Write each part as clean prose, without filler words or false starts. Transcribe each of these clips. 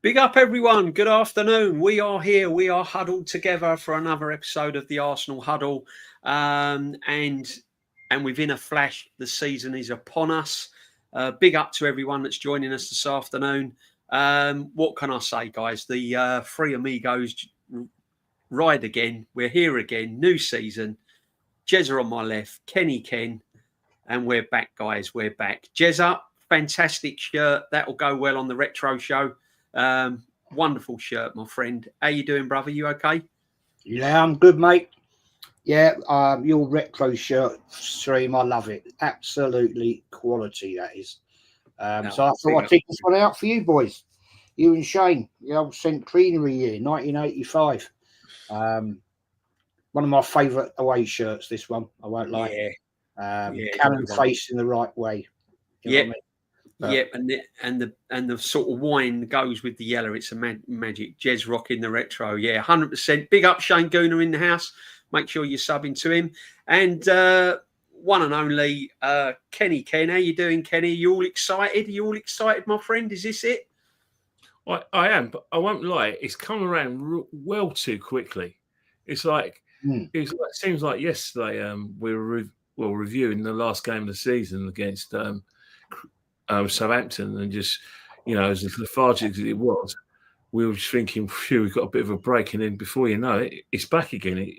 Big up, everyone. Good afternoon. We are here. We are huddled together for another episode of the Arsenal Huddle. And within a flash, the season is upon us. Big up to everyone that's joining us this afternoon. What can I say, guys? The three amigos ride again. We're here again. New season. Jezza on my left. Kenny Ken. And we're back, guys. We're back. Jezza, fantastic shirt. That'll go well on the retro show. Wonderful shirt, my friend. How you doing, brother? You okay? Yeah, I'm good, mate. Yeah, your retro shirt stream, I love it. Absolutely quality, that is. So I thought I'd take this one out for you boys. You and Shane, the old Centenary year, 1985. One of my favourite away shirts, this one. I won't lie. Cannon facing the right way. Yeah. Yep, and the sort of wine goes with the yellow. It's a magic. Jez rocking the retro. Yeah, 100%. Big up Shane Gooner in the house. Make sure you're subbing to him. And one and only Kenny Ken. How you doing, Kenny? You all excited? Are you all excited, my friend? Is this it? I am, but I won't lie. It's come around well too quickly. It's like it seems like yesterday we were reviewing the last game of the season against Southampton, and just, as lethargic as it was, we were just thinking, phew, we've got a bit of a break, and then before you know it, it's back again.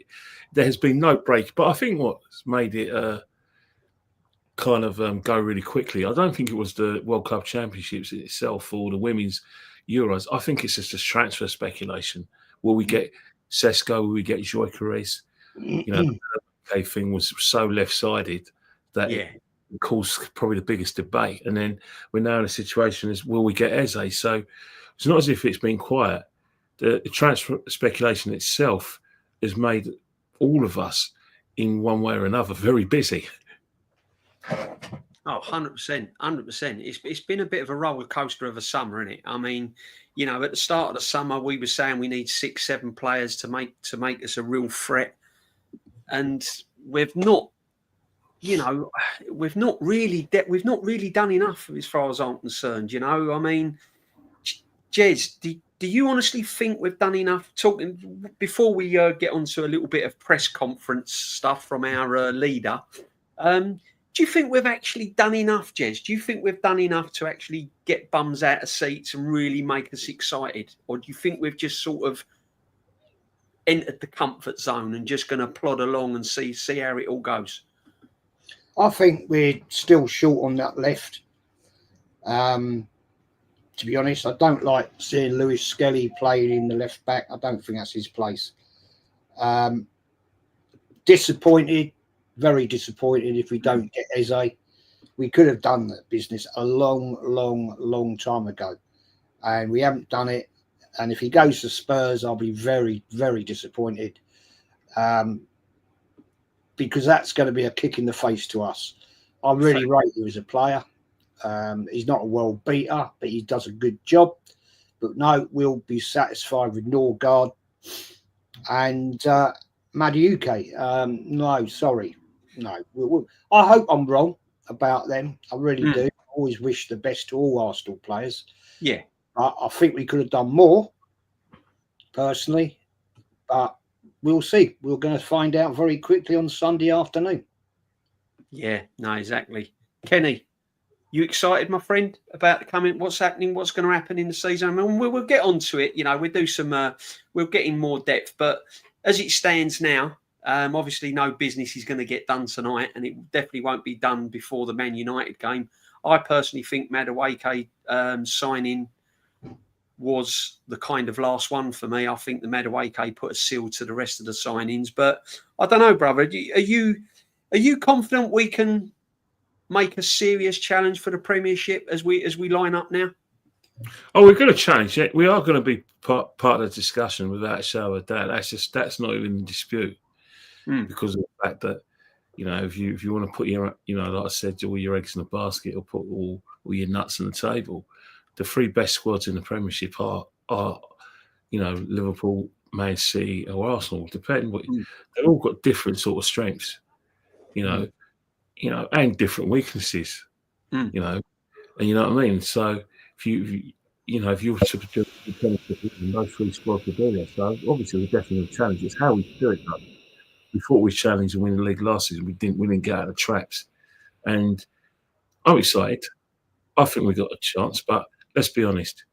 There has been no break, but I think what's made it kind of go really quickly, I don't think it was the World Club Championships itself or the Women's Euros. I think it's just a transfer speculation. Will we get Sesko? Will we get Gyökeres? The thing was so left-sided that it caused probably the biggest debate. And then we're now in a situation is, will we get Eze? So it's not as if it's been quiet. The transfer speculation itself has made all of us, in one way or another, very busy. Oh, 100%, 100%. It's been a bit of a roller coaster of a summer, isn't it? I mean, at the start of the summer, we were saying we need 6-7 players to make us a real threat, and we've not really done enough as far as I'm concerned. I mean, Jez, do you honestly think we've done enough? Talking before we get onto a little bit of press conference stuff from our leader. Do you think we've actually done enough, Jez? Do you think we've done enough to actually get bums out of seats and really make us excited? Or do you think we've just sort of entered the comfort zone and just going to plod along and see how it all goes? I think we're still short on that left. To be honest, I don't like seeing Lewis Skelly playing in the left back. I don't think that's his place. Disappointed. Very disappointed if we don't get Eze. We could have done that business a long time ago, and we haven't done it. And if he goes to Spurs, I'll be very, very disappointed, because that's going to be a kick in the face to us. I really rate him as a player. He's not a world beater, but he does a good job. But no, we'll be satisfied with Norgard and Madueke. No, sorry. No, I hope I'm wrong about them. I really do. I always wish the best to all Arsenal players. Yeah. I think we could have done more, personally, but we'll see. We're going to find out very quickly on Sunday afternoon. Yeah, no, exactly. Kenny, you excited, my friend, about what's happening, what's going to happen in the season? I mean, we'll get onto it. We'll do some, we'll get in more depth, but as it stands now, obviously, no business is going to get done tonight, and it definitely won't be done before the Man United game. I personally think Madueke signing was the kind of last one for me. I think the Madueke put a seal to the rest of the signings. But I don't know, brother. Are you confident we can make a serious challenge for the Premiership as we line up now? Oh, we're going to challenge it. We are going to be part of the discussion without a shadow of doubt. That's not even in dispute. Because of the fact that, if you want to put your, like I said, all your eggs in a basket or put all your nuts on the table, the three best squads in the Premiership are Liverpool, Man City or Arsenal. They've all got different sort of strengths, and different weaknesses, and you know what I mean. So if you you know, if you were to do no 3 squads would do that. So obviously we're definitely a challenge. It's how we do it though. We thought we challenged and win the league last season. We didn't get out of the traps. And I'm excited. I think we got a chance, but let's be honest.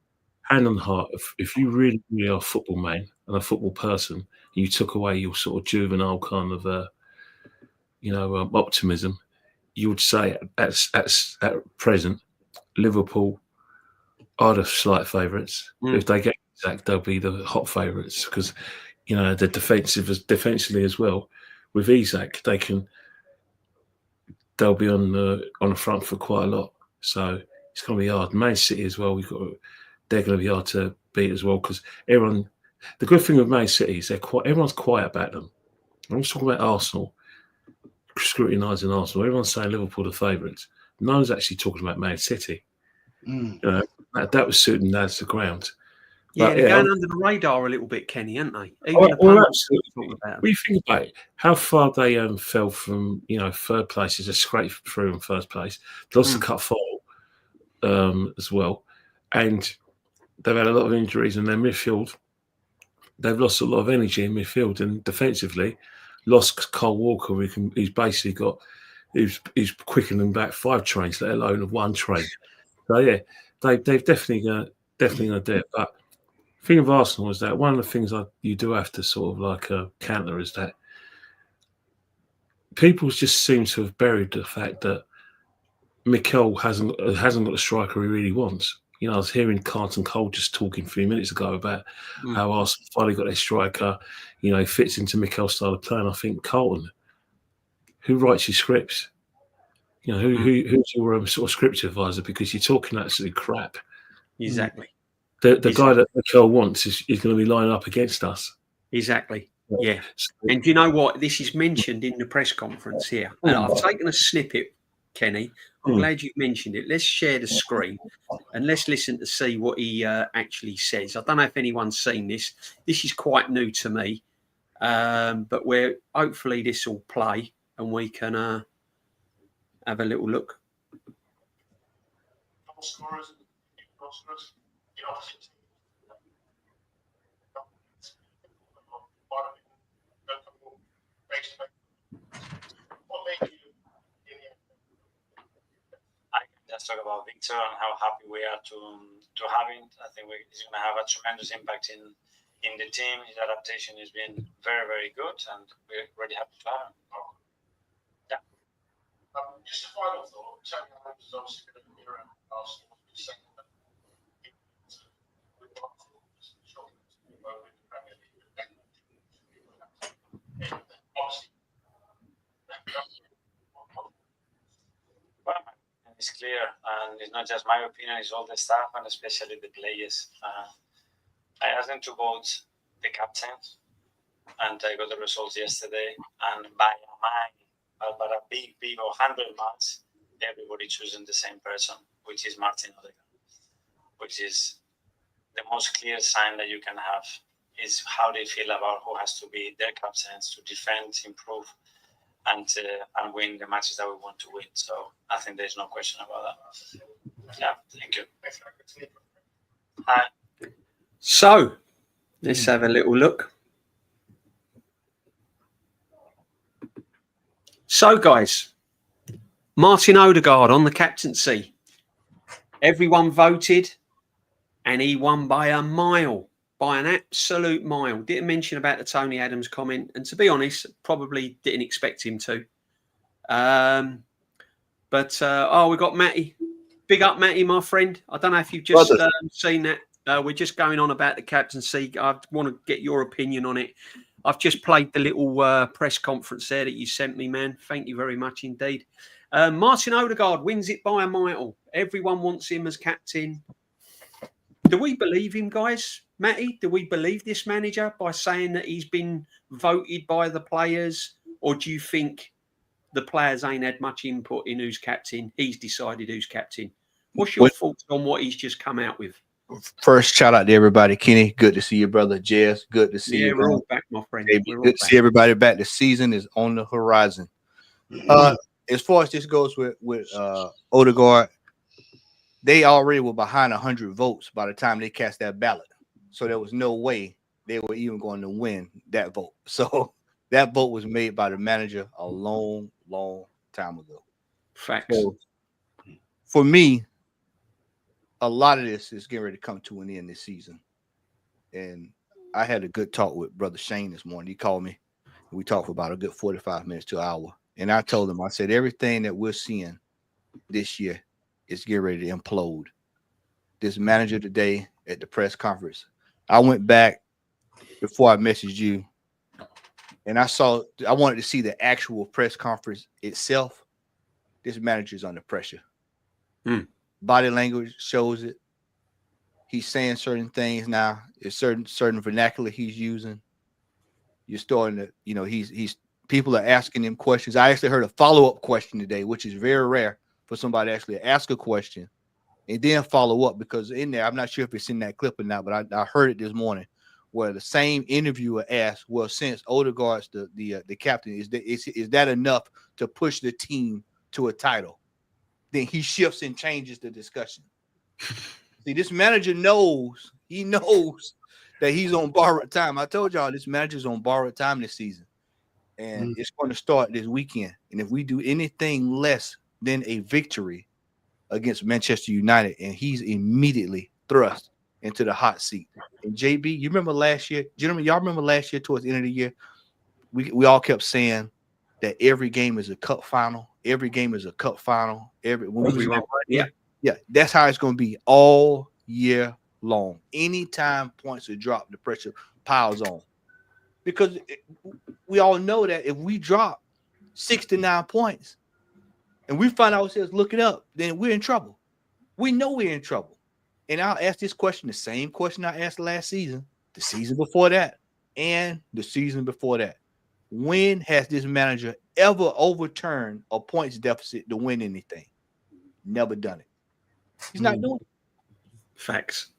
Hand on heart, if you really, really are a football man and a football person, and you took away your sort of juvenile kind of, optimism, you would say at present, Liverpool are the slight favourites. If they get Isaac, they'll be the hot favourites because, you know, they're defensively as well. With Isaac, they'll be on the front for quite a lot. So it's going to be hard. Man City as well. They're going to be hard to beat as well because everyone. The good thing with Man City is everyone's quiet about them. I'm just talking about Arsenal, scrutinising Arsenal. Everyone's saying Liverpool the favourites. No one's actually talking about Man City. That was suiting lads to ground. Yeah, they're going under the radar a little bit, Kenny, aren't they? Absolutely. What do you think about it? How far they fell from, you know, third place is a scrape through in first place. They lost the cup final as well. And they've had a lot of injuries in their midfield. They've lost a lot of energy in midfield and defensively. Lost Cole Walker, he's basically got he's quickening back 5 trains, let alone 1 train. So yeah, they've definitely gonna do it. But the thing of Arsenal is that one of the things you do have to sort of like counter is that people just seem to have buried the fact that Mikel hasn't got the striker he really wants. You know, I was hearing Carlton Cole just talking a few minutes ago about how Arsenal finally got their striker. You know, he fits into Mikel's style of play. And I think Carlton, who writes your scripts? You know, who's your sort of script advisor? Because you're talking absolute crap. Exactly. The guy that Mikel wants is going to be lining up against us. Exactly. Yeah. And do you know what? This is mentioned in the press conference here. And I've taken a snippet, Kenny. I'm glad you've mentioned it. Let's share the screen and let's listen to see what he actually says. I don't know if anyone's seen this. This is quite new to me. But hopefully this will play and we can have a little look. Scorers, Let's talk about Victor and how happy we are to have him. I think he's going to have a tremendous impact in the team. His adaptation has been very, very good, and we're really happy to have him. Yeah. Just a final thought. Tony Adams is obviously going to be around Arsenal. It's clear, and it's not just my opinion, it's all the staff and especially the players. I asked them to vote the captain, and I got the results yesterday, and by a big 100 miles, everybody choosing the same person, which is Martin Odegaard, which is the most clear sign that you can have is how they feel about who has to be their captains to defend, improve, and win the matches that we want to win. So I think there's no question about that. Yeah, thank you. Hi. So let's have a little look. So guys, Martin Odegaard on the captaincy. Everyone voted and he won by a mile. By an absolute mile. Didn't mention about the Tony Adams comment. And to be honest, probably didn't expect him to. We got Matty. Big up, Matty, my friend. I don't know if you've just seen that. We're just going on about the captaincy. I want to get your opinion on it. I've just played the little press conference there that you sent me, man. Thank you very much indeed. Martin Odegaard wins it by a mile. Everyone wants him as captain. Do we believe him, guys? Matty, do we believe this manager by saying that he's been voted by the players? Or do you think the players ain't had much input in who's captain? He's decided who's captain. What's your thoughts on what he's just come out with? First, shout out to everybody. Kenny, good to see you, brother. Jess, good to see you. We're all back, my friend. Good to see everybody back. The season is on the horizon. As far as this goes with Odegaard, they already were behind 100 votes by the time they cast that ballot. So there was no way they were even going to win that vote. So that vote was made by the manager a long, long time ago. Facts. So for me, a lot of this is getting ready to come to an end this season. And I had a good talk with Brother Shane this morning. He called me. We talked for about a good 45 minutes to an hour. And I told him, I said, everything that we're seeing this year is getting ready to implode. This manager today at the press conference, I went back before I messaged you, and I wanted to see the actual press conference itself. This manager's under pressure. Body language shows it. He's saying certain things now. There's certain vernacular he's using. You're starting to, you know, he's people are asking him questions. I actually heard a follow-up question today, which is very rare for somebody to actually ask a question and then follow up, because in there, I'm not sure if it's in that clip or not, but I heard it this morning where the same interviewer asked, well, since Odegaard's the captain, is that enough to push the team to a title? Then he shifts and changes the discussion. See, this manager knows that he's on borrowed time. I told y'all this manager's on borrowed time this season. And it's going to start this weekend. And if we do anything less than a victory against Manchester United, and he's immediately thrust into the hot seat. And JB, you remember last year? Gentlemen, y'all remember last year towards the end of the year? We all kept saying that every game is a cup final. Every game is a cup final. Yeah, that's how it's going to be all year long. Anytime points are dropped, the pressure piles on. Because we all know that if we drop 69 points and we find ourselves looking up, then we're in trouble. We know we're in trouble. And I'll ask this question, the same question I asked last season, the season before that, and the season before that. When has this manager ever overturned a points deficit to win anything? Never done it. He's not doing it. Facts.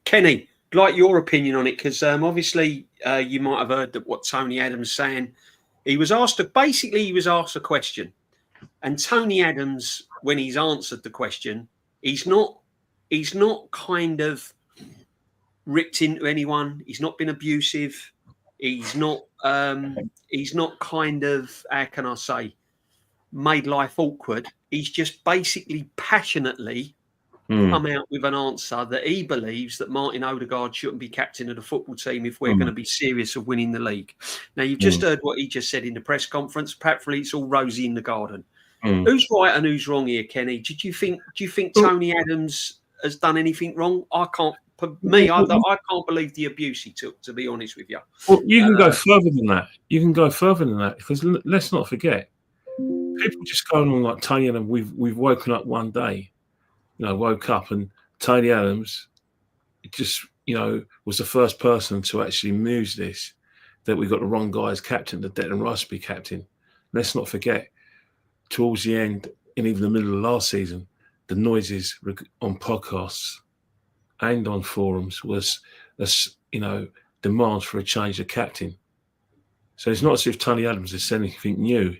Kenny, like your opinion on it, because obviously you might have heard that what Tony Adams saying. He was asked a question, and Tony Adams, when he's answered the question, he's not kind of ripped into anyone. He's not been abusive. He's not kind of, how can I say, made life awkward. He's just basically passionately come out with an answer that he believes that Martin Odegaard shouldn't be captain of the football team if we're going to be serious of winning the league. Now, you've just heard what he just said in the press conference. Practically, it's all rosy in the garden. Who's right and who's wrong here, Kenny? Do you think Tony Adams has done anything wrong? I can't believe the abuse he took, to be honest with you. Well, you can go further than that. Because let's not forget, people just going on like Tony Adams. We've woken up one day, woke up and Tony Adams just, was the first person to actually muse this, that we got the wrong guy as captain, that Declan Rice be captain. Let's not forget, towards the end and even the middle of last season, the noises on podcasts and on forums was, demands for a change of captain. So it's not as if Tony Adams has said anything new.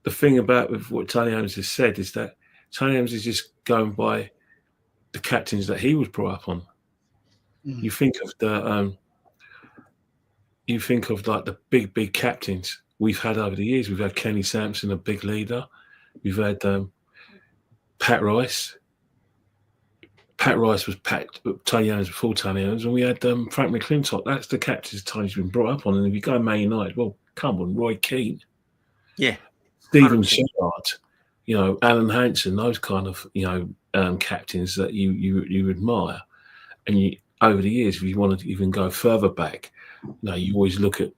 The thing about what Tony Adams has said is that Tony Adams is just going by the captains that he was brought up on. You think of the big captains we've had over the years. We've had Kenny Sampson, a big leader. We've had Pat Rice. Pat Rice was Tony Adams before Tony Adams, and we had Frank McClintock. That's the captains Tony's been brought up on. And if you go Man United, well, come on, Roy Keane, Stephen Gerrard, Alan Hansen, those kind of captains that you admire. And over the years, if you want to even go further back, you always look at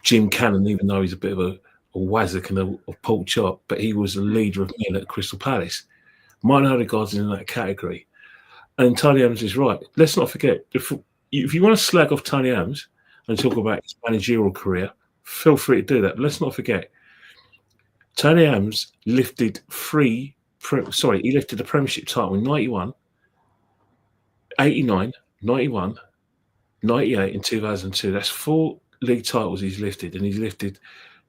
Jim Cannon, even though he's a bit of a wazzock and a pork chop, but he was a leader of men at Crystal Palace. Martin Odegaard's in that category. And Tony Adams is right. Let's not forget, if you want to slag off Tony Adams and talk about his managerial career, feel free to do that. But let's not forget, Tony Adams lifted he lifted the Premiership title in 91, 89, 91, 98 and 2002. That's 4 league titles he's lifted, and he's lifted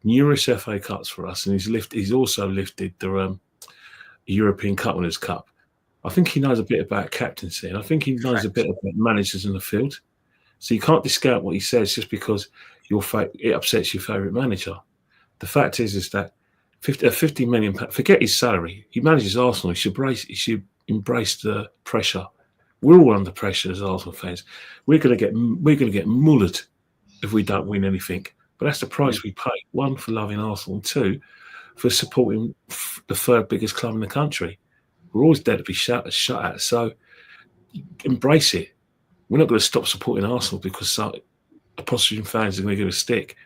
numerous FA Cups for us, and he's also lifted the European Cup Winners' Cup. I think he knows a bit about captaincy, and I think he knows a bit about managers in the field. So you can't discount what he says just because it upsets your favourite manager. The fact is that 50 million, forget his salary. He manages Arsenal. He should embrace the pressure. We're all under pressure as Arsenal fans. We're going to get mullered if we don't win anything. But that's the price we pay. One, for loving Arsenal, and two, for supporting the third biggest club in the country. We're always dead to be shut at. So embrace it. We're not going to stop supporting Arsenal because some opposition fans are going to give a stick.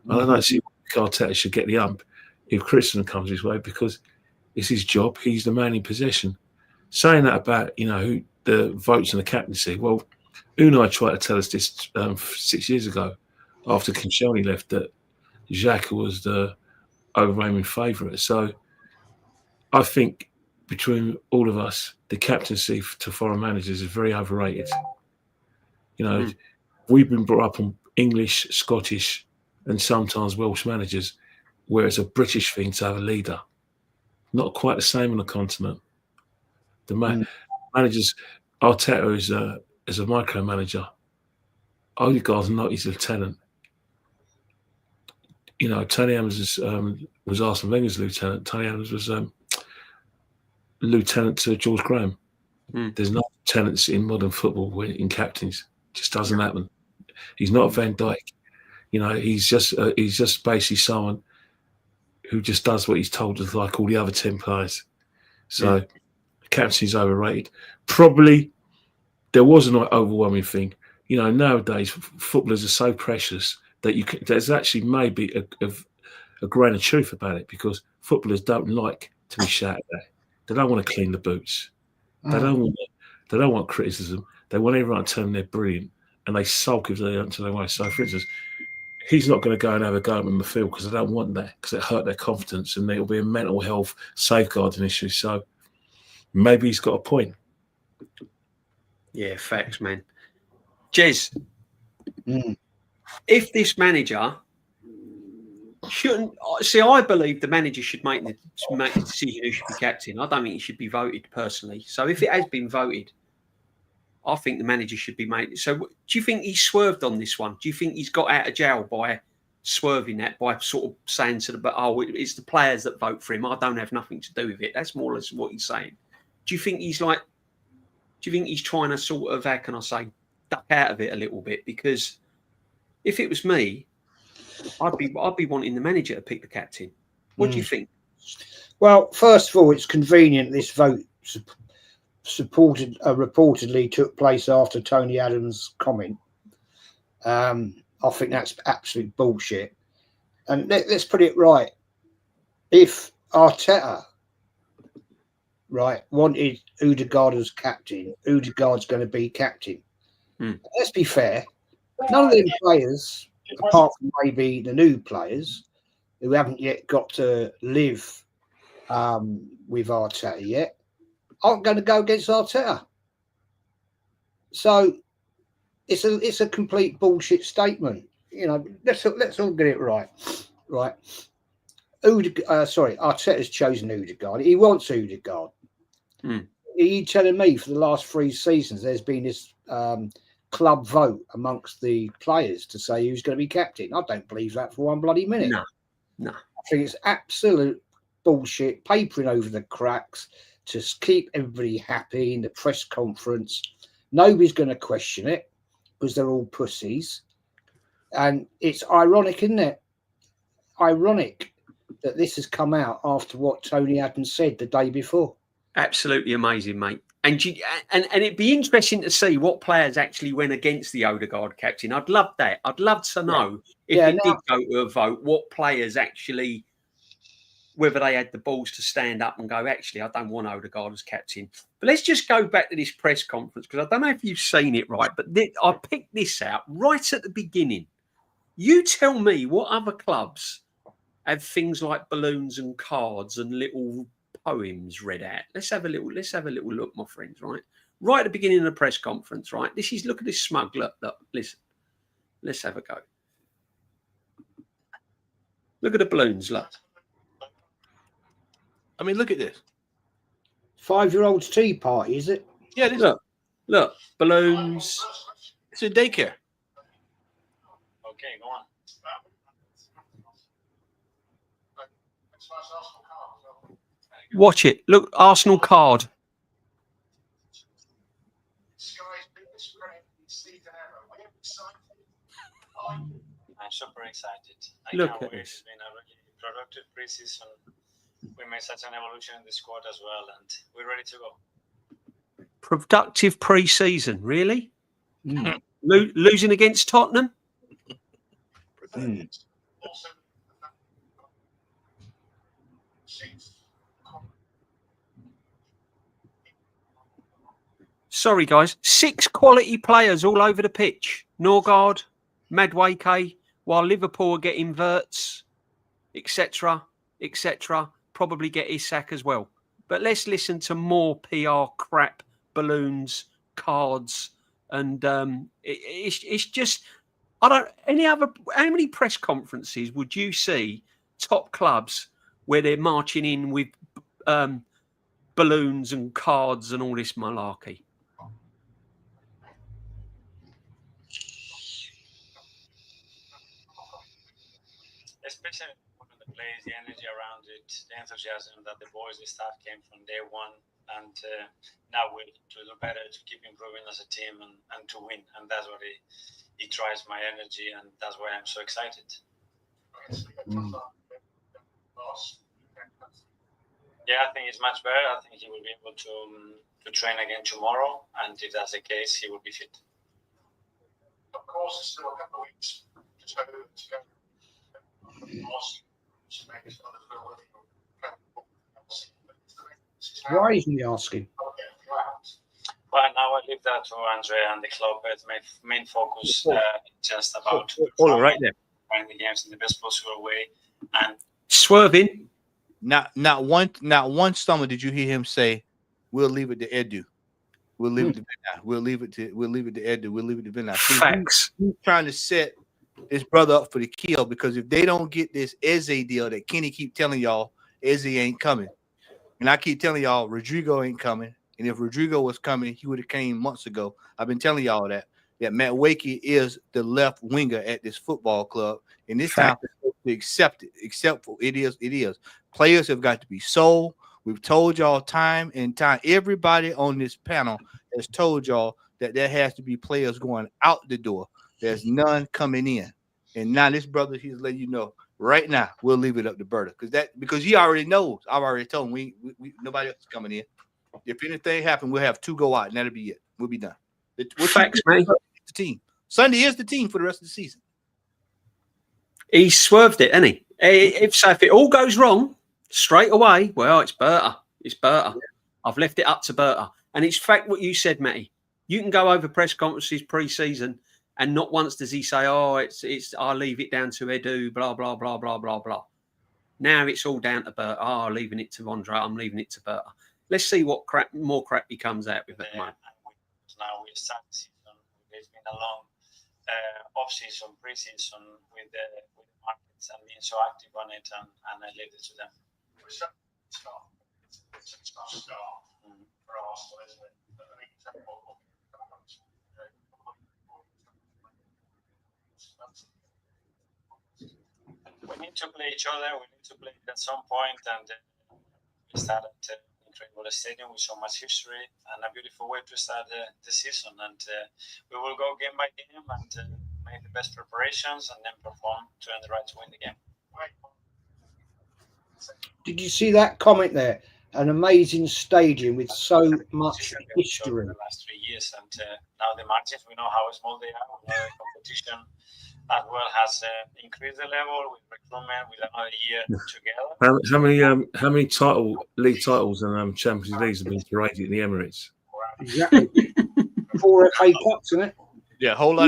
And I don't see why Arteta should get the ump if criticism comes his way, because it's his job. He's the man in possession. Saying that about, who the votes and the captaincy, well, Unai tried to tell us this 6 years ago after Koscielny left, that Xhaka was the overwhelming favourite. So I think between all of us, the captaincy to foreign managers is very overrated. We've been brought up on English, Scottish, and sometimes Welsh managers, where it's a British thing to have a leader. Not quite the same on the continent. The managers, Arteta is a micromanager. Odegaard's not his lieutenant. Tony Adams was Arsene Wenger's lieutenant. Tony Adams was lieutenant to George Graham. There's no lieutenants in modern football in captains. It just doesn't happen. He's not Van Dijk. He's just basically someone who just does what he's told, just like all the other 10 players. So captaincy's overrated. Probably there was an overwhelming thing. Nowadays footballers are so precious that there's actually maybe a grain of truth about it, because footballers don't like to be shouted at. They don't want to clean the boots. They don't want criticism. They want everyone to tell them they're brilliant, and they sulk if they don't tell their way. So, for instance, he's not going to go and have a go on the field because they don't want that, because it hurt their confidence, and it'll be a mental health safeguarding issue. So maybe he's got a point. Yeah, facts, man. Jez, if this manager shouldn't see, I believe the manager should make the decision who should be captain. I don't think he should be voted personally. So if it has been voted, I think the manager should be made. So do you think he swerved on this one? Do you think he's got out of jail by swerving that, by sort of saying to it's the players that vote for him, I don't have nothing to do with it? That's more or less what he's saying. Do you think he's trying to sort of, how can I say, duck out of it a little bit? Because if it was me, I'd be wanting the manager to pick the captain. What do you think? Well, first of all, it's convenient this vote reportedly took place after Tony Adams' comment. I think that's absolute bullshit. And let's put it right. If Arteta, wanted Odegaard as captain, Odegaard's going to be captain. Let's be fair. None of them players, apart from maybe the new players who haven't yet got to live with Arteta yet, aren't going to go against Arteta. So it's a complete bullshit statement. Let's all get it right. Right. Arteta's chosen Odegaard. He wants Odegaard. Are you telling me for the last 3 seasons there's been this club vote amongst the players to say who's going to be captain? I don't believe that for one bloody minute. No. I think it's absolute bullshit, papering over the cracks to keep everybody happy in the press conference. Nobody's going to question it because they're all pussies. And it's ironic, isn't it? Ironic that this has come out after what Tony Adams said the day before. Absolutely amazing, mate. And it'd be interesting to see what players actually went against the Odegaard captain. I'd love that. I'd love to know if it did go to a vote, what players actually, whether they had the balls to stand up and go, actually, I don't want Odegaard as captain. But let's just go back to this press conference, because I don't know if you've seen it right, but I picked this out right at the beginning. You tell me what other clubs have things like balloons and cards and little poems read out. Let's have a little look, my friends, right at the beginning of the press conference, right? Look at this smug look, listen. Let's have a go. Look at the balloons, look. I mean, look at this. 5-year-old's tea party, is it? Yeah, this Look, balloons. it's a daycare. Okay, go on. Watch it. Look, Arsenal card. I'm super excited. Look can't at wait. this. It's been a really productive preseason. We made such an evolution in the squad as well, and we're ready to go. Productive pre-season, really? Mm. Losing against Tottenham? Mm. Sorry, guys. 6 quality players all over the pitch. Norgard, Madueke, while Liverpool are getting Verts, etc., etc. Probably get Isak as well. But let's listen to more PR crap, balloons, cards, and it's just I don't. How many press conferences would you see top clubs where they're marching in with balloons and cards and all this malarkey? Especially when the players, the energy around it, the enthusiasm that the boys, the staff came from day one, and now we're to do better, to keep improving as a team and to win, and that's what it drives my energy, and that's why I'm so excited. Mm. Yeah, I think it's much better. I think he will be able to train again tomorrow, and if that's the case, he will be fit. Of course, there's still a couple of weeks to go. Why is he asking? Well, now I leave that to Andre and the club. It's my main focus just about Hold it right there. playing the games in the best possible way. And Swerving. Not one summer did you hear him say, "We'll leave it to Edu. We'll leave it to Vinay. We'll leave it to Edu. We'll leave it to Vinay." Facts. He's trying to set this brother up for the kill, because if they don't get this Eze deal that Kenny keep telling y'all, Eze ain't coming. And I keep telling y'all Rodrigo ain't coming. And if Rodrigo was coming, he would have came months ago. I've been telling y'all that Matt Wakey is the left winger at this football club. And this time to accept it. Except for it is. Players have got to be sold. We've told y'all time and time. Everybody on this panel has told y'all that there has to be players going out the door. There's none coming in. And now this brother, he's letting you know right now, we'll leave it up to Berta. Because he already knows. I've already told him we nobody else is coming in. If anything happens, we'll have 2 go out, and that'll be it. We'll be done. Facts, man. The team. Sunday is the team for the rest of the season. He swerved it, hasn't he? If it all goes wrong straight away, well, it's Berta. It's Berta. Yeah. I've left it up to Berta. And it's fact what you said, Matty. You can go over press conferences pre-season, and not once does he say, "Oh, it's I'll leave it down to Edu, blah blah blah blah blah blah." Now it's all down to Berta. Oh, leaving it to Andre. I'm leaving it to Berta. Let's see what more crap he comes out with at the moment. Now we start the season. It's been a long off-season, pre-season with the markets and being so active on it, and I leave it to them. It's a tough start for Arsenal, isn't it? We need to play each other. We need to play at some point, and we started an incredible stadium with so much history and a beautiful way to start the season. And we will go game by game and make the best preparations and then perform to earn the right to win the game. Did you see that comment there? An amazing stadium with so much history. The last 3 years, and now the margins, we know how small they are. We know the competition as well has increased the level with recruitment with another year together. How many league titles and Champions Leagues have been created in the Emirates? Exactly. 4 FA Cups, isn't it? Yeah, a whole lot.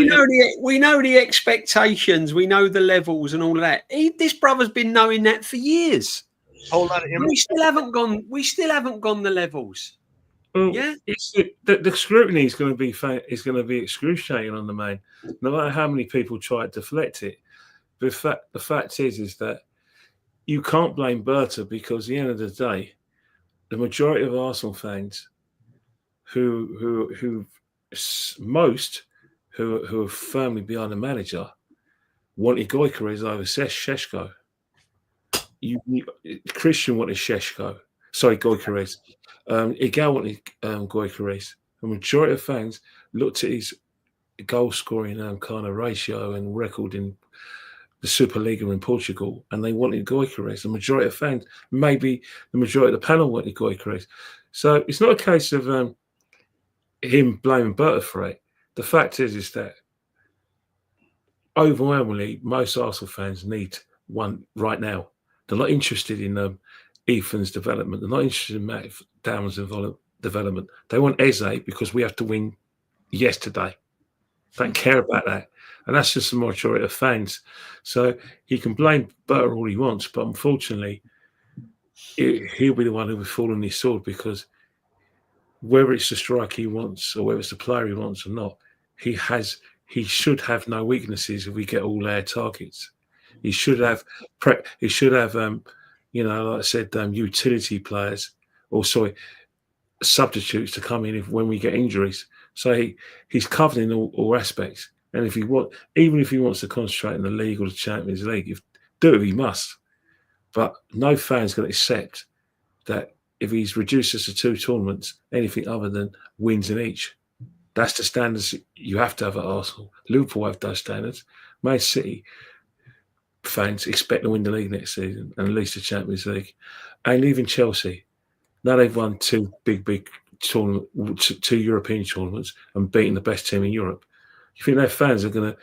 We know the expectations. We know the levels and all of that. This brother's been knowing that for years. Whole lot of We still haven't gone the levels. Well, yeah, it's the scrutiny is going to be excruciating on the man, no matter how many people try to deflect it. The fact is that you can't blame Berta, because at the end of the day, the majority of Arsenal fans who are firmly behind the manager wanted Gyökeres over Šeško. Christian wanted Šeško. Sorry, Gyökeres. Igal wanted Gyökeres. The majority of fans looked at his goal scoring kind of ratio and record in the Superliga in Portugal, and they wanted Gyökeres. The majority of fans, maybe the majority of the panel wanted Gyökeres. So it's not a case of him blaming Berta for it. The fact is that overwhelmingly most Arsenal fans need one right now. They're not interested in Ethan's development. They're not interested in Matt Damon's development. They want Eze because we have to win yesterday. Don't care about that. And that's just the majority of fans. So he can blame Berta all he wants, but unfortunately, he'll be the one who will fall on his sword, because whether it's the striker he wants or whether it's the player he wants or not, he should have no weaknesses if we get all our targets. He should have, like I said, utility players, or substitutes to come in when we get injuries. So he's covered in all aspects. And even if he wants to concentrate in the league or the Champions League, do it, he must. But no fan's going to accept that if he's reduced us to 2 tournaments, anything other than wins in each. That's the standards you have to have at Arsenal. Liverpool have those standards. Man City fans expect to win the league next season, and at least the Champions League. And even Chelsea, now they've won 2 big tournaments, 2 European tournaments, and beaten the best team in Europe. You think their fans are going to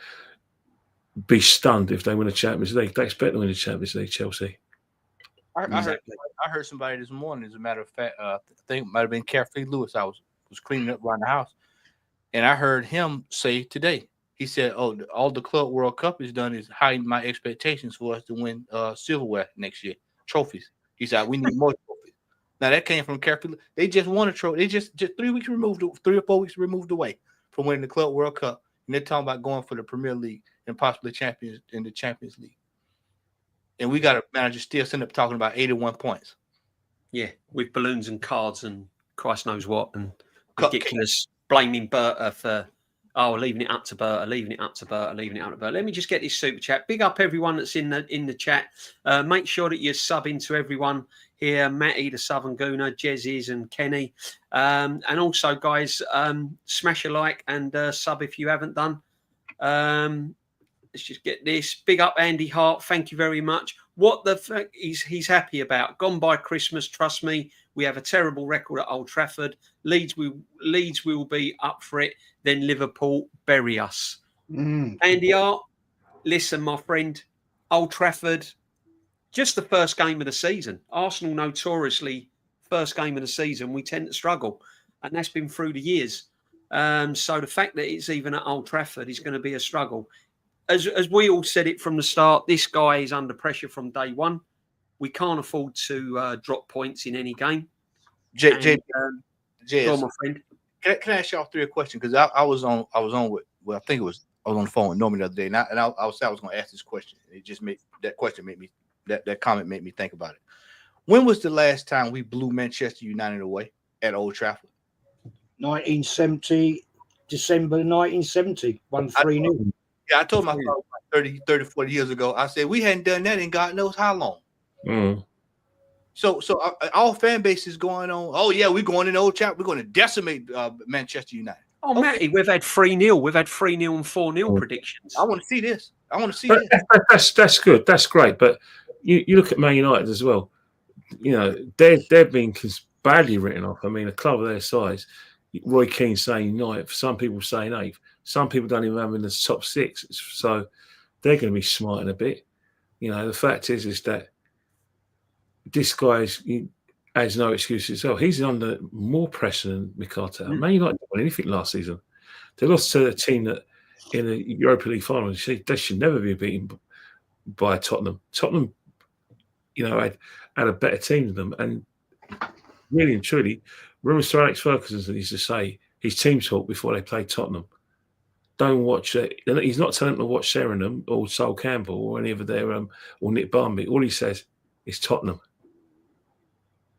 be stunned if they win a Champions League? They expect to win the Champions League, Chelsea. I heard somebody this morning, as a matter of fact, I think it might have been Carefree Lewis. I was cleaning up around the house, and I heard him say today, he said, all the Club World Cup has done is heighten my expectations for us to win silverware next year, trophies. He said, we need more trophies. Now, that came from Carefree. They just won a trophy. They just 3 or 4 weeks removed away from winning the Club World Cup. And they're talking about going for the Premier League and possibly champions in the Champions League. And we got a manager still sitting up talking about 81 points. Yeah, with balloons and cards and Christ knows what, and ridiculous blaming Berta for, leaving it up to Berta, leaving it up to Berta, leaving it up to Berta. Let me just get this super chat. Big up everyone that's in the chat. Make sure that you're subbing to everyone here. Matty, the Southern Gooner, Jezzies and Kenny. And also, guys, smash a like and sub if you haven't done. Let's just get this. Big up Andy Hart. Thank you very much. What the fuck he's happy about? Gone by Christmas, trust me. We have a terrible record at Old Trafford. Leeds will be up for it. Then Liverpool bury us. Andy Hart, listen, my friend. Old Trafford, just the first game of the season. Arsenal notoriously, first game of the season, we tend to struggle. And that's been through the years. So the fact that it's even at Old Trafford is going to be a struggle. As we all said it from the start, this guy is under pressure from day one. We can't afford to drop points in any game. Jay, go on, my friend. Can I ask y'all 3 a question? Because I was on with, well, I think I was on the phone with Norman the other day, and I was going to ask this question. It just made that comment made me think about it. When was the last time we blew Manchester United away at Old Trafford? 1970, December 1970, 1-3-0. Yeah, I told my father 30, 40 years ago, I said, we hadn't done that in God knows how long. So our fan base is going on, oh, yeah, we're going in Old Trafford. We're going to decimate Manchester United. Oh, okay. Matty, we've had 3-0. We've had 3-0 and 4-0 predictions. I want to see this. That's good. That's great. But you look at Man United as well. You know, they've been badly written off. I mean, a club of their size, Roy Keane saying 9th, some people saying 8th. Some people don't even have them in the top 6. So they're going to be smarting a bit. You know, the fact is that this guy has no excuse himself. He's under more pressure than Mikata. Man United didn't win anything last season. They lost to a team that in the Europa League final, they should never be beaten by Tottenham. Tottenham, you know, had a better team than them. And really and truly, remember Sir Alex Ferguson used to say his team talk before they played Tottenham. Don't watch it. He's not telling them to watch Sheringham or Sol Campbell or any of their or Nick Barmby. All he says is Tottenham.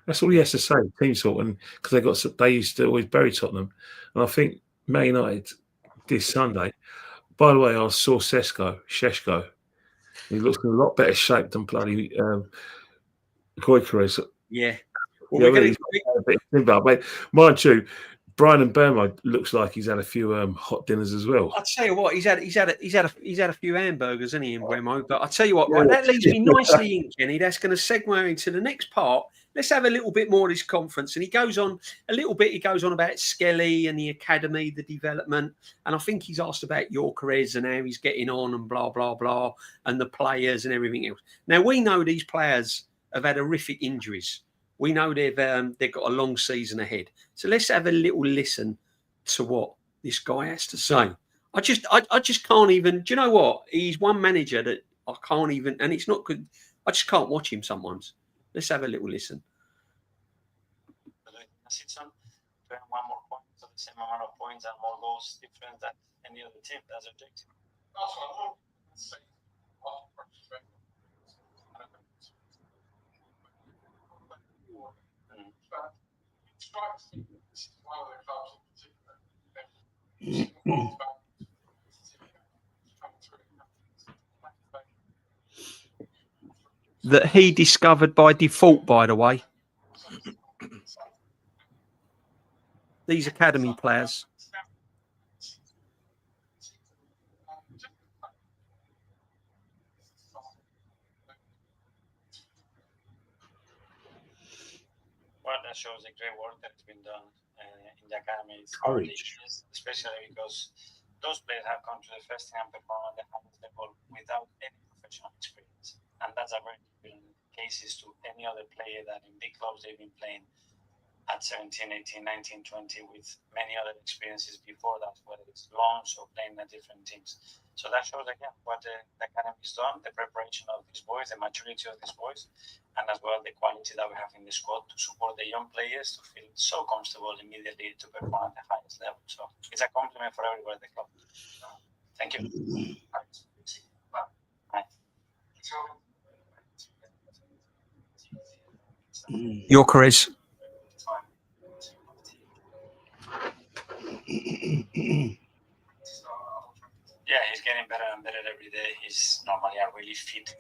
That's all he has to say. Team sort, and because they used to always bury Tottenham, and I think Man United this Sunday. By the way, I saw Sheshko. He looks in a lot better shape than bloody Gyökeres. Yeah. Well, Yeah, we're really, but mind you, Brian Mbeumo looks like he's had a few hot dinners as well. I'll tell you what, he's had a few hamburgers, hasn't he, Mbeumo? But I'll tell you what, right, that leads me nicely in, Kenny. That's going to segue into the next part. Let's have a little bit more of this conference. And he goes on a little bit. He goes on about Skelly and the academy, the development. And I think he's asked about Gyökeres and how he's getting on and blah, blah, blah, and the players and everything else. Now, we know these players have had horrific injuries. We know they've got a long season ahead. So let's have a little listen to what this guy has to say. I just can't even. Do you know what? He's one manager that I can't even, and it's not good. I just can't watch him sometimes. Let's have a little listen. One more point, so the same amount of points and more goals different than any other team. That's objective. That he discovered by default, by the way. These academy players. Well, that shows the great work that's been done in the academy. Courage. Especially because those players have come to the first team and performed at the highest level without any professional experience. And that's a very different cases to any other player that in big clubs they've been playing at 17, 18, 19, 20 with many other experiences before that, whether it's loans or playing at different teams. So that shows again what the academy's done, the preparation of these boys, the maturity of these boys, and as well the quality that we have in the squad to support the young players to feel so comfortable immediately to perform at the highest level. So it's a compliment for everybody at the club. Thank you. Bye. Gyökeres. Yeah, he's getting better and better every day. He's normally a really fit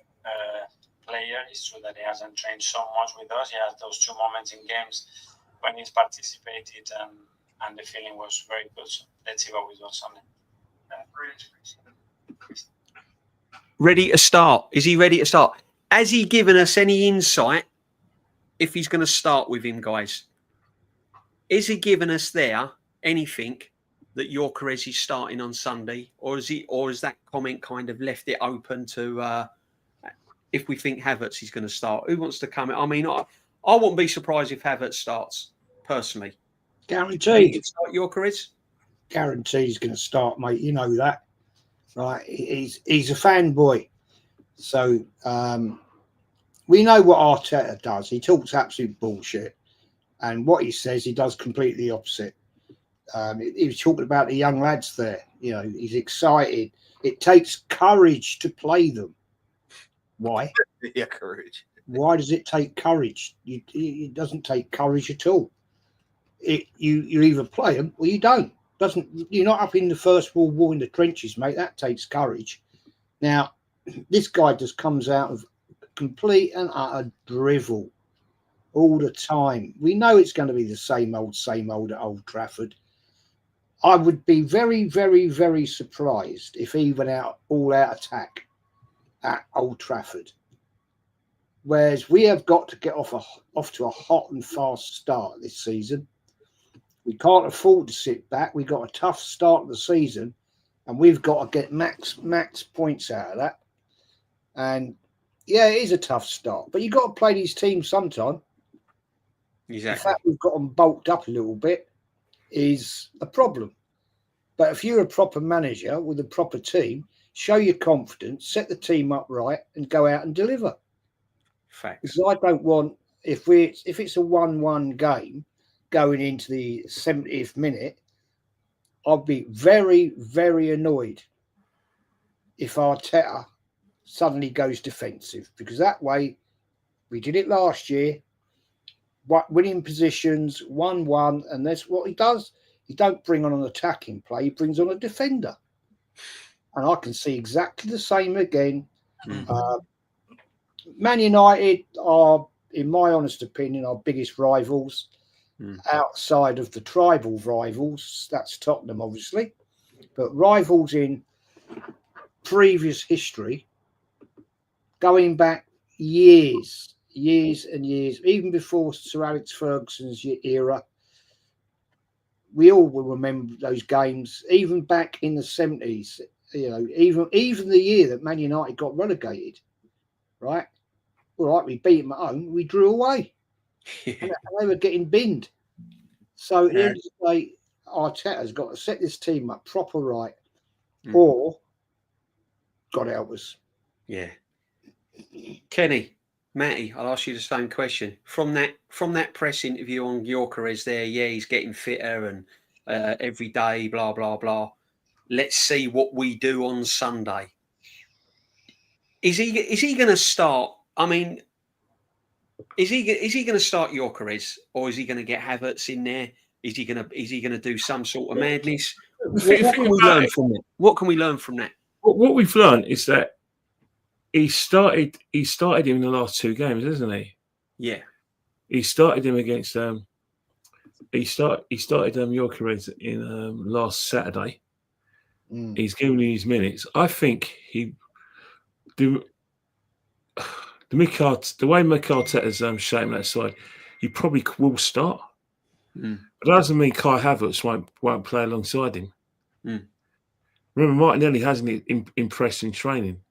player. It's true that he hasn't trained so much with us. He has those 2 moments in games when he's participated and the feeling was very good. So let's see what we do on Sunday. Ready to start? Is he ready to start? Has he given us any insight if he's going to start with him, guys? Is he giving us there anything that Gyökeres is starting on Sunday, or is that comment kind of left it open to if we think Havertz is going to start? Who wants to come in? I mean, I wouldn't be surprised if Havertz starts personally. Guaranteed. Start Gyökeres? Guaranteed he's going to start, mate. You know that, right? He's a fanboy, so we know what Arteta does. He talks absolute bullshit, and what he says, he does completely the opposite. He was talking about the young lads there. You know, he's excited. It takes courage to play them. Why? Yeah, courage. Why does it take courage? It doesn't take courage at all. You either play them or you don't. You're not up in the First World War in the trenches, mate. That takes courage. Now, this guy just comes out of complete and utter drivel all the time. We know it's going to be the same old at Old Trafford. I would be very, very, very surprised if he went out all out attack at Old Trafford. Whereas we have got to get off to a hot and fast start this season. We can't afford to sit back. We've got a tough start of the season, and we've got to get max points out of that. And yeah, it is a tough start, but you've got to play these teams sometime. Exactly. The fact we've got them bulked up a little bit is a problem. But if you're a proper manager with a proper team, show your confidence, set the team up right, and go out and deliver. Facts. Because I don't want, if it's a 1-1 game going into the 70th minute, I'll be very, very annoyed if Arteta suddenly goes defensive, because that way we did it last year. winning positions, 1-1, and that's what he does. He don't bring on an attacking play; he brings on a defender, and I can see exactly the same again. Man United are, in my honest opinion, our biggest rivals outside of the tribal rivals. That's Tottenham, obviously, but rivals in previous history, going back years and years, even before Sir Alex Ferguson's era. We all will remember those games, even back in the 70s. You know, even the year that Man United got relegated, right? All right, we beat them at home, we drew away, and they were getting binned. So at the end of the day, Arteta's got to set this team up proper right, or God help us. Yeah. Kenny, Matty, I'll ask you the same question. From that press interview on Gyökeres there, yeah, he's getting fitter and every day, blah blah blah. Let's see what we do on Sunday. Is he going to start? I mean, is he going to start Gyökeres, or is he going to get Havertz in there? Is he going to do some sort of madness? What can we learn from that? What can we learn from that? What we've learned is that he started him in the last 2 games, isn't he? Yeah. He started him against he started Gyökeres in last Saturday. He's given him his minutes. I think the way Mikel Arteta's shaping that side, he probably will start. But that doesn't mean Kai Havertz won't play alongside him. Remember, Martinelli hasn't impressed in training.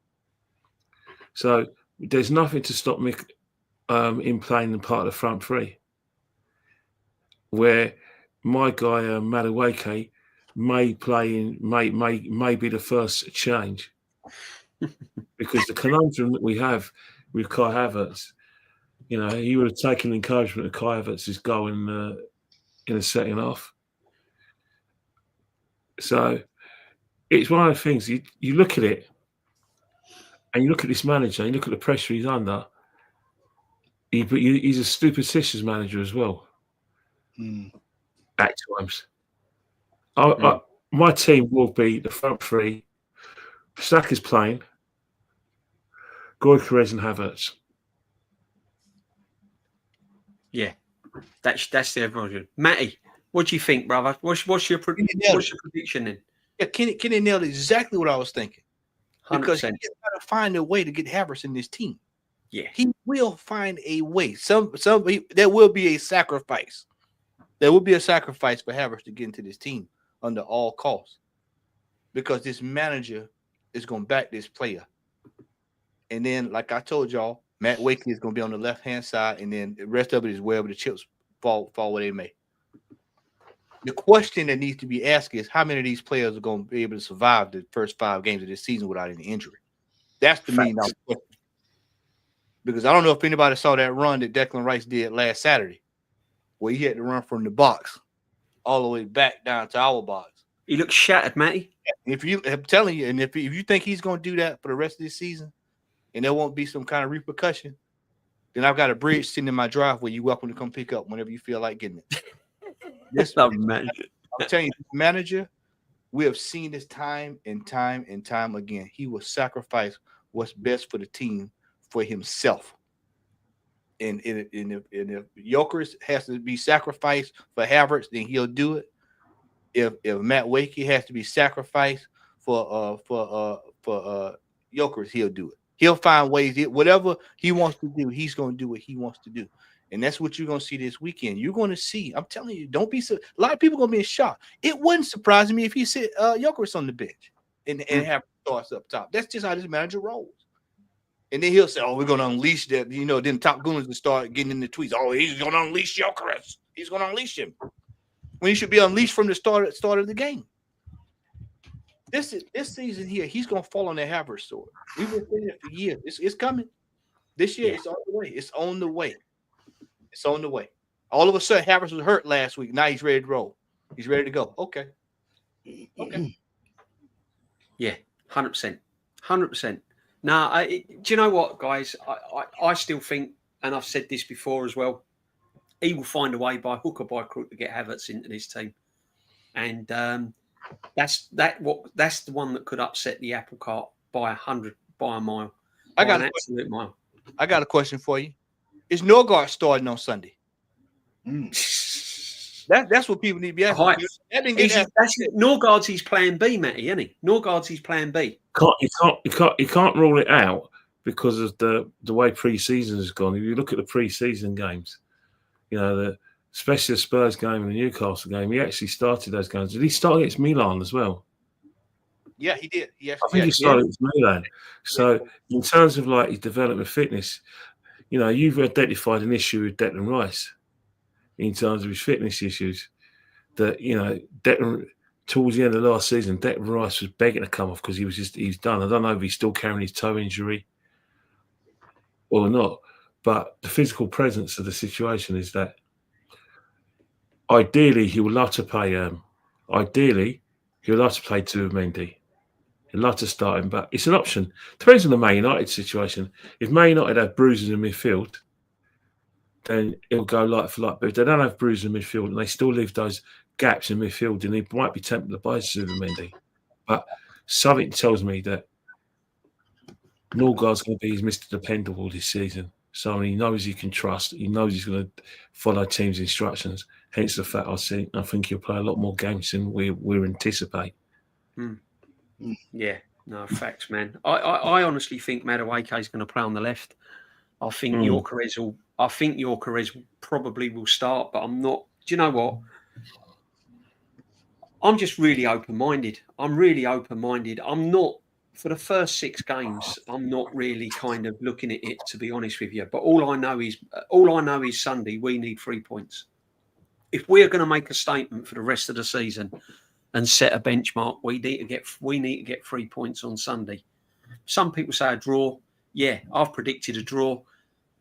So there's nothing to stop Mick in playing in part of the front three, where my guy Madueke may be the first change, because the conundrum that we have with Kai Havertz, you know, he would have taken encouragement of Kai Havertz's goal in the second half. So it's one of the things you look at it. And you look at this manager, you look at the pressure he's under. He's a superstitious manager as well. At times. My team will be the front three. Saka's playing. Gyökeres and Havertz. Yeah, that's the everyone. Matty, what do you think, brother? What's your prediction then? Yeah, Kenny nailed exactly what I was thinking. 100%. Because he's got to find a way to get Havertz in this team. Yeah, he will find a way. There will be a sacrifice. There will be a sacrifice for Havertz to get into this team under all costs, because this manager is going to back this player. And then, like I told y'all, Matt Wakely is going to be on the left-hand side, and then the rest of it is wherever the chips fall where they may. The question that needs to be asked is how many of these players are going to be able to survive the first 5 games of this season without any injury? That's the main question. Because I don't know if anybody saw that run that Declan Rice did last Saturday, where he had to run from the box all the way back down to our box. He looks shattered, Matty. I'm telling you, and if you think he's going to do that for the rest of this season, and there won't be some kind of repercussion, then I've got a bridge sitting in my driveway. You're welcome to come pick up whenever you feel like getting it. I'm telling you, manager, we have seen this time and time and time again. He will sacrifice what's best for the team for himself. And if Gyökeres has to be sacrificed for Havertz, then he'll do it. If Matt Wakey has to be sacrificed for Gyökeres, he'll do it. He'll find ways. Whatever he wants to do, he's going to do what he wants to do. And that's what you're going to see this weekend. You're going to see. I'm telling you, don't be so. A lot of people are going to be in shock. It wouldn't surprise me if he said Gyökeres on the bench and have starts up top. That's just how this manager rolls. And then he'll say, "Oh, we're going to unleash that." You know, then top goons will start getting in the tweets. "Oh, he's going to unleash Gyökeres. He's going to unleash him," when he should be unleashed from the start of the game. This season here, he's going to fall on that Havertz sword. We've been saying it for years. It's coming. This year, it's on the way. It's on the way. It's on the way. All of a sudden, Havertz was hurt last week. Now he's ready to roll. He's ready to go. Okay. Yeah, 100%. 100%. Now, do you know what, guys? I still think, and I've said this before as well, he will find a way by hook or by crook to get Havertz into this team, and that's the one that could upset the apple cart by a mile. I got an a absolute mile. I got a question for you. Is Norgard starting on Sunday? That's what people need to be asking. Right. That didn't get asked. Norgard's his plan B, Matty, isn't he? Norgard's his plan B. You can't rule it out because of the way pre-season has gone. If you look at the pre-season games, you know, especially the Spurs game and the Newcastle game, he actually started those games. Did he start against Milan as well? Yeah, he did. Yes, I think he started against Milan. So in terms of like his development fitness, you know, you've identified an issue with Declan Rice in terms of his fitness issues. That, you know, towards the end of last season, Declan Rice was begging to come off because he's done. I don't know if he's still carrying his toe injury or not, but the physical presence of the situation is that ideally he would love to play. Ideally, he would love to play two of Mendy. He'd love to start him, but it's an option. Depends on the Man United situation. If Man United have bruises in midfield, then it'll go like for like. But if they don't have bruises in midfield and they still leave those gaps in midfield, then he might be tempted to buy Zubimendi. But something tells me that Norgard's going to be his Mr. Dependable this season. So he knows he can trust. He knows he's going to follow team's instructions. Hence the fact I think he'll play a lot more games than we anticipate. Yeah, no, facts, man. I honestly think Madueke is going to play on the left. I think Gyökeres probably will start, but I'm not. Do you know what? I'm just really open-minded. I'm not, for the first 6 games, I'm not really kind of looking at it, to be honest with you. But all I know is Sunday, we need 3 points. If we're going to make a statement for the rest of the season and set a benchmark, we need to get 3 points on Sunday. Some people say a draw. Yeah, I've predicted a draw.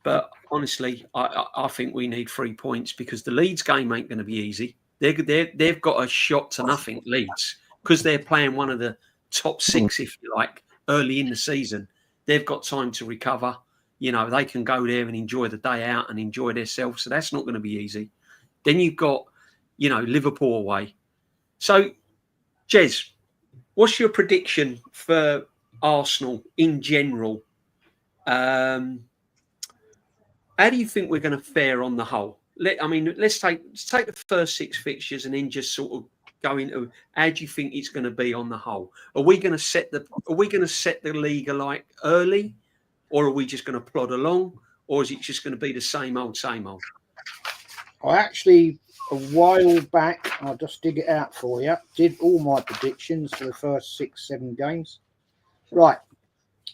But honestly, I think we need 3 points because the Leeds game ain't going to be easy. They've got a shot to nothing, Leeds, because they're playing one of the top 6, if you like, early in the season. They've got time to recover. You know, they can go there and enjoy the day out and enjoy themselves. So that's not going to be easy. Then you've got, you know, Liverpool away. So, Jez, what's your prediction for Arsenal in general? How do you think we're going to fare on the whole? Let's take the first 6 fixtures and then just sort of go into how do you think it's going to be on the whole? Are we going to set the league alight early, or are we just going to plod along, or is it just going to be the same old, same old? I actually, a while back, I'll just dig it out for you, did all my predictions for the first 6-7 games. Right.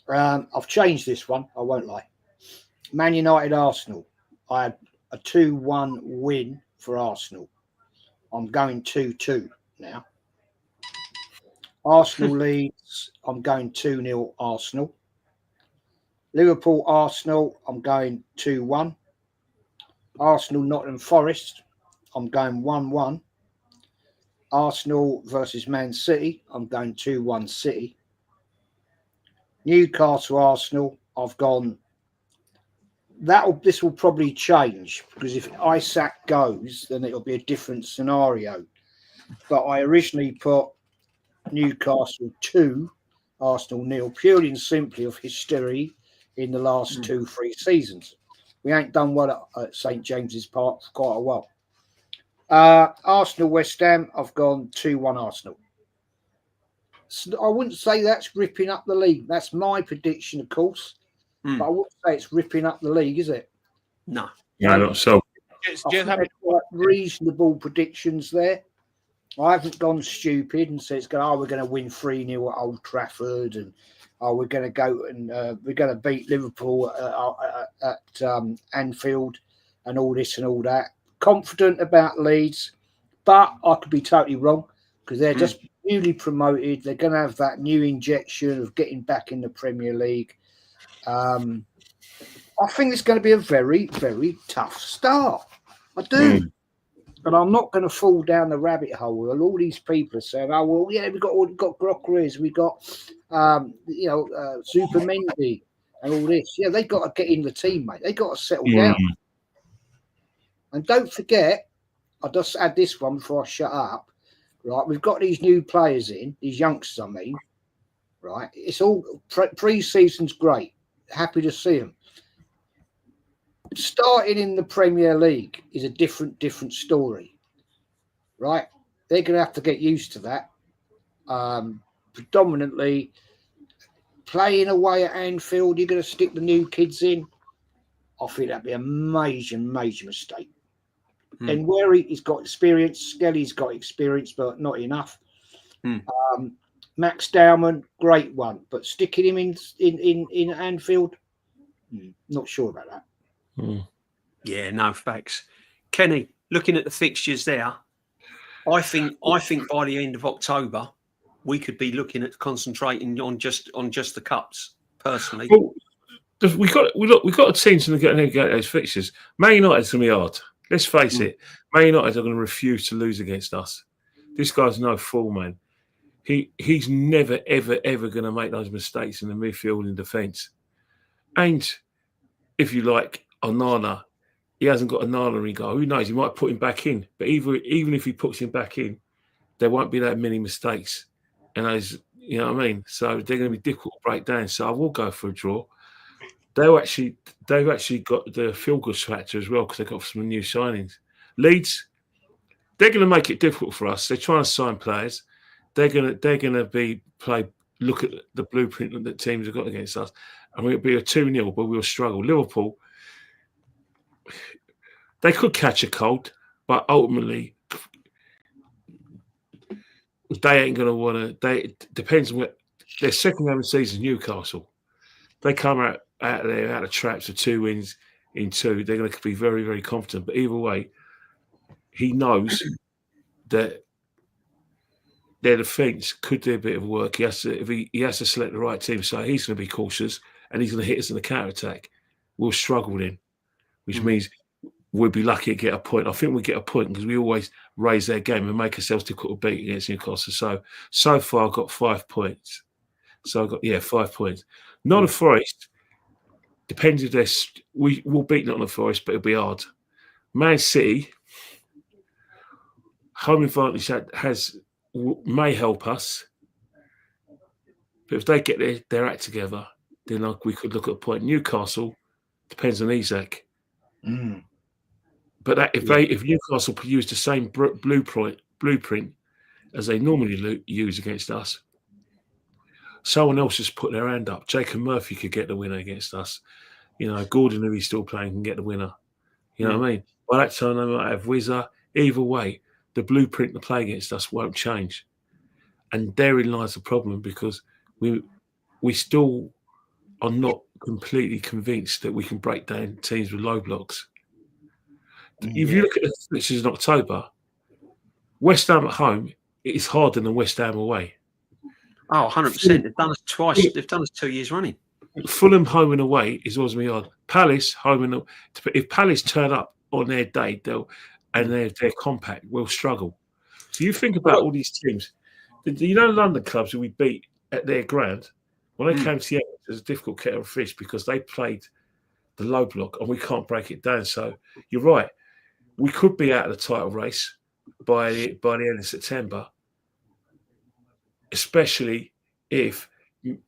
I've changed this one, I won't lie. Man United Arsenal. I had a 2-1 win for Arsenal. I'm going 2-2 now. Arsenal Leeds, I'm going 2-0 Arsenal. Liverpool Arsenal, I'm going 2-1. Arsenal Nottingham Forest, I'm going 1-1. Arsenal versus Man City, I'm going 2-1 City. Newcastle Arsenal, I've gone. This will probably change because if Isaac goes, then it'll be a different scenario. But I originally put Newcastle 2, Arsenal 0, purely and simply of history in the last 2-3 seasons. We ain't done well at St James's Park for quite a while. Arsenal West Ham, I've gone 2-1 Arsenal. So I wouldn't say that's ripping up the league. That's my prediction, of course. But I wouldn't say it's ripping up the league, is it? No. Yeah, not so. Quite reasonable predictions there. I haven't gone stupid and said we're going to win 3-0 at Old Trafford and we're going to go and we're going to beat Liverpool at Anfield and all this and all that. Confident about Leeds, but I could be totally wrong because they're just newly promoted. They're going to have that new injection of getting back in the Premier League. I think it's going to be a very, very tough start. I do. But I'm not going to fall down the rabbit hole with all these people are saying, oh, well, yeah, we've got Gyökeres, we got, Zubimendi and all this. Yeah, they got to get in the team, mate. They got to settle down. And don't forget, I'll just add this one before I shut up. Right, we've got these new players in, these youngsters, I mean. Right, it's all pre-season's great. Happy to see them. Starting in the Premier League is a different story. Right, they're going to have to get used to that. Predominantly playing away at Anfield, you're going to stick the new kids in. I think that'd be a major mistake. And where he's got experience, Skelly's got experience, but not enough. Max Dowman, great one, but sticking him in Anfield, not sure about that. Yeah, no facts. Kenny, looking at the fixtures there, I think by the end of October we could be looking at concentrating on just the cups. Personally, well, we got a team to get those fixtures. Man United's going to be hard. Let's face it. Man United are going to refuse to lose against us. This guy's no fool, man. He's never ever going to make those mistakes in the midfield and defence. And if you like, Onana, he hasn't got Onana in goal. Who knows? He might put him back in. But even if he puts him back in, there won't be that many mistakes. And those, you know what I mean? So they're going to be difficult to break down. So I will go for a draw. They've actually got the feel-good factor as well because they've got some new signings. Leeds, they're going to make it difficult for us. They're trying to sign players. They're going to look at the blueprint that teams have got against us, and it'll be a 2-0, but we'll struggle. Liverpool, they could catch a cold, but ultimately they ain't going to want to. It depends on what their second game of the season. Newcastle, they come out of traps with 2 wins in 2. They're going to be very, very confident. But either way, he knows that their defence could do a bit of work. He has to select the right team. So he's going to be cautious and he's going to hit us in the counter attack. We'll struggle then, which means we'll be lucky to get a point. I think we get a point because we always raise their game and make ourselves difficult to beat against Newcastle. So far I've got 5 points. So I've got 5 points. Nottingham Forest. Depends if we will beat Nottingham Forest, but it'll be hard. Man City, home advantage may help us, but if they get their act together, then we could look at a point. Newcastle depends on Isak, but if Newcastle use the same blueprint as they normally use against us, someone else has put their hand up. Jacob Murphy could get the winner against us. You know, Gordon, who he's still playing, can get the winner. You know what I mean? By that time, they might have Wizard. Either way, the blueprint to play against us won't change. And therein lies the problem because we still are not completely convinced that we can break down teams with low blocks. If you look at this is in October, West Ham at home, it's harder than West Ham away. Oh, 100%. They've done us twice. They've done us 2 years running. Fulham home and away is always me hard. Palace home and if Palace turn up on their day, they're compact, we'll struggle. So you think about all these teams. You know, London clubs who we beat at their ground, when they came to the end, it was a difficult kettle of fish because they played the low block and we can't break it down. So you're right. We could be out of the title race by the end of September, especially if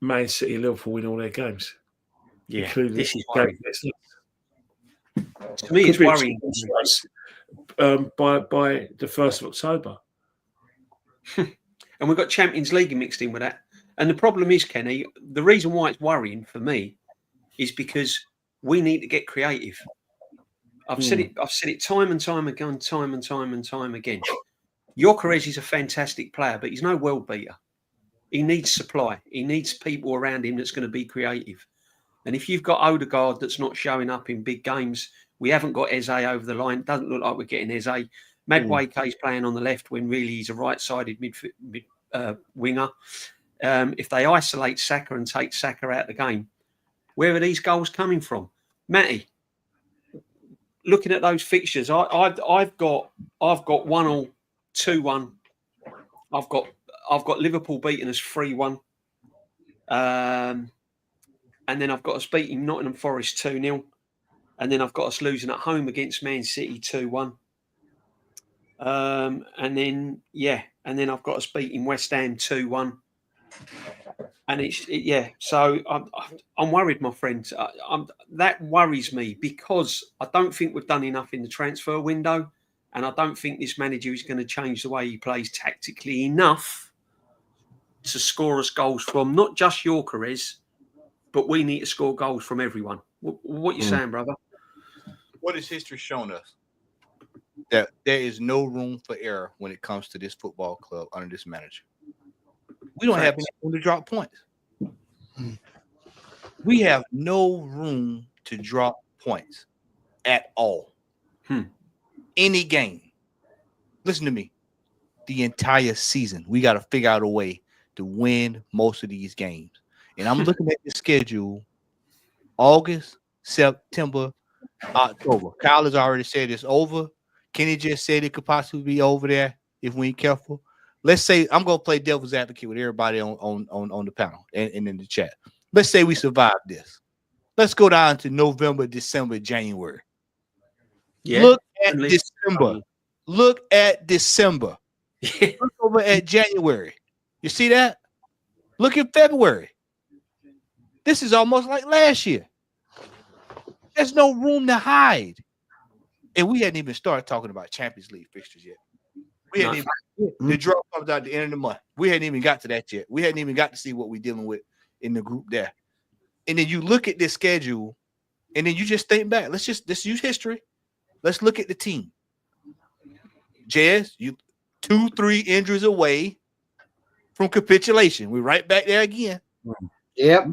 Man City and Liverpool win all their games. Yeah, including this is game. To me, it's worrying. By the 1st of October. And we've got Champions League mixed in with that. And the problem is, Kenny, the reason why it's worrying for me is because we need to get creative. I've said it time and time again. Gyökeres is a fantastic player, but he's no world beater. He needs supply. He needs people around him that's going to be creative. And if you've got Odegaard that's not showing up in big games, we haven't got Eze over the line. Doesn't look like we're getting Eze. Madueke's playing on the left when really he's a right-sided winger. If they isolate Saka and take Saka out of the game, where are these goals coming from? Matty, looking at those fixtures, I've got 1-1, 2-1. I've got Liverpool beating us 3-1. And then I've got us beating Nottingham Forest 2-0. and then I've got us losing at home against Man City 2-1. And then I've got us beating West Ham 2-1. And so I'm worried, my friend. That worries me because I don't think we've done enough in the transfer window, and I don't think this manager is going to change the way he plays tactically enough to score us goals from not just Gyökeres, but we need to score goals from everyone. What you saying, brother? What has history shown us? That there is no room for error when it comes to this football club under this manager. We don't have any room to drop points. We have no room to drop points at all. Any game. Listen to me. The entire season, we got to figure out a way to win most of these games. And I'm looking at the schedule, August, September, October. Kyle has already said it's over. Kenny just said it could possibly be over there if we ain't careful. Let's say I'm going to play devil's advocate with everybody on the panel and in the chat. Let's say we survive this. Let's go down to November, December, January. Yeah. Look at December. Look at December. Look over at January. You see that? Look at February. This is almost like last year. There's no room to hide. And we hadn't even started talking about Champions League fixtures yet. We hadn't even, the draw comes out at the end of the month. We hadn't even got to that yet. We hadn't even got to see what we're dealing with in the group there. And then you look at this schedule, and then you just think back. Let's use history. Let's look at the team. Jazz, you 2-3 injuries away from capitulation. We're right back there again. Yep.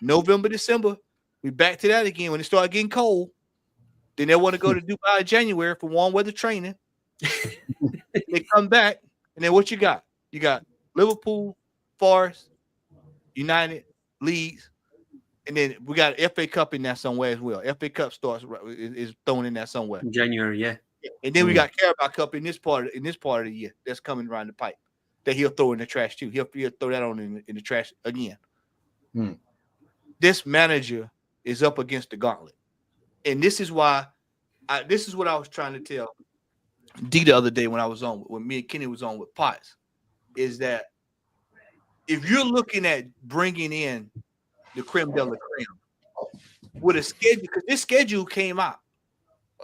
November, December. We're back to that again when it started getting cold. Then they want to go to Dubai in January for warm weather training. They come back, and then what you got? You got Liverpool, Forest, United, Leeds, and then we got an FA Cup in there somewhere as well. FA Cup is thrown in there somewhere in January, yeah. And then we got Carabao Cup in this part of the year that's coming around the pipe that he'll throw in the trash too. He'll throw that on in the trash again. This manager is up against the gauntlet, and this is why. This is what I was trying to tell D the other day when me and Kenny was on with Potts, is that if you're looking at bringing in the creme de la creme with a schedule, because this schedule came out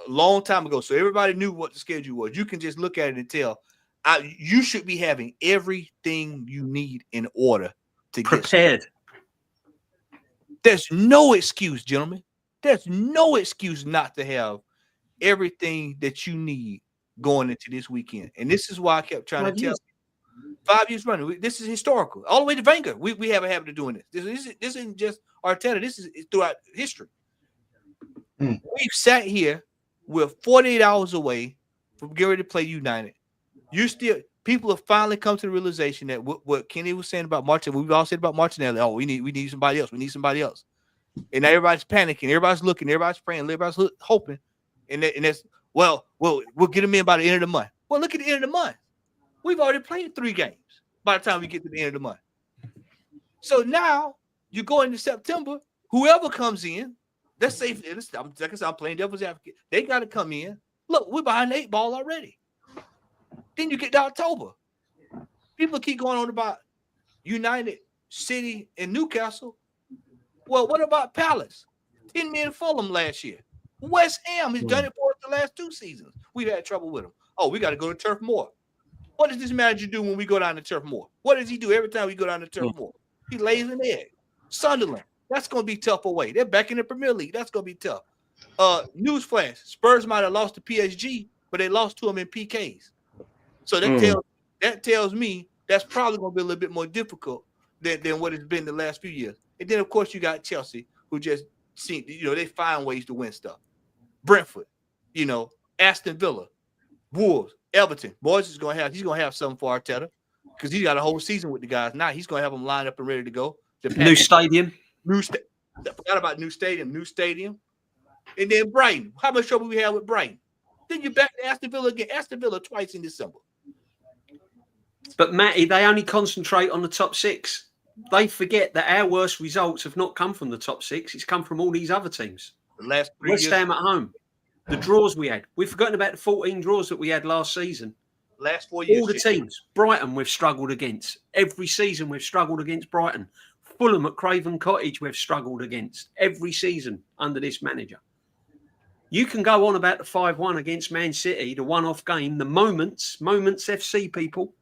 a long time ago, so everybody knew what the schedule was. You can just look at it and tell you should be having everything you need in order to get prepared. There's no excuse, gentlemen. There's no excuse not to have everything that you need going into this weekend. And this is why I kept trying to tell you. 5 years running. This is historical. All the way to Wenger. We have a habit of doing this. This isn't just Arteta. This is throughout history. We've sat here. We're 48 hours away from getting ready to play United. People have finally come to the realization that what Kenny was saying about Martinelli, we've all said about Martinelli, we need somebody else. We need somebody else. And now everybody's panicking. Everybody's looking. Everybody's praying. Everybody's hoping. And that's, we'll get them in by the end of the month. Well, look at the end of the month. We've already played 3 games by the time we get to the end of the month. So now you go into September, whoever comes in, let's say, I'm playing devil's advocate, they got to come in. Look, we're behind the 8 ball already. Then you get to October. People keep going on about United, City, and Newcastle. Well, what about Palace? 10 men Fulham last year. West Ham has done it for us the last 2 seasons. We've had trouble with them. Oh, we got to go to Turf Moor. What does this manager do when we go down to Turf Moor? What does he do every time we go down to Turf Moor? He lays an egg. Sunderland, that's going to be tough away. They're back in the Premier League. That's going to be tough. Newsflash, Spurs might have lost to PSG, but they lost to them in PKs. So that tells me that's probably going to be a little bit more difficult than what it's been the last few years. And then, of course, you got Chelsea, who just seem, they find ways to win stuff. Brentford, Aston Villa, Wolves, Everton. Boys he's gonna have something for Arteta because he's got a whole season with the guys. Now he's gonna have them lined up and ready to go. New stadium. I forgot about new stadium. And then Brighton. How much trouble we had with Brighton? Then you're back to Aston Villa again. Aston Villa twice in December. But Matty, they only concentrate on the top 6. They forget that our worst results have not come from the top 6. It's come from all these other teams. The last 3 West years, Ham at home. The draws we had. We've forgotten about the 14 draws that we had last season. last 4 years. All the teams. Brighton we've struggled against. Every season we've struggled against Brighton. Fulham at Craven Cottage we've struggled against. Every season under this manager. You can go on about the 5-1 against Man City, the one-off game, the Moments FC, people.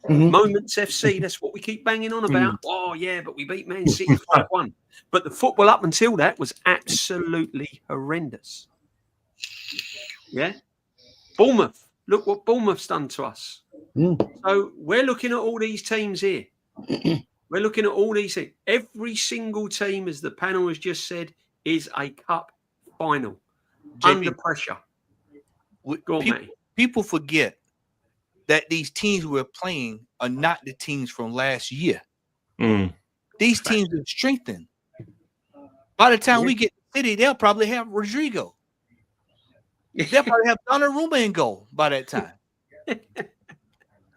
Moments FC, that's what we keep banging on about. Oh, yeah, but we beat Man City 5-1. But the football up until that was absolutely horrendous. Yeah? Bournemouth. Look what Bournemouth's done to us. So we're looking at all these teams here. We're looking at all these things. Every single team, as the panel has just said, is a cup final. JB, Under pressure. Go on, Matty. people forget that these teams we're playing are not the teams from last year. These teams are strengthened. By the time we get to City, they'll probably have Rodrigo. They'll probably have Donnarumma in goal by that time.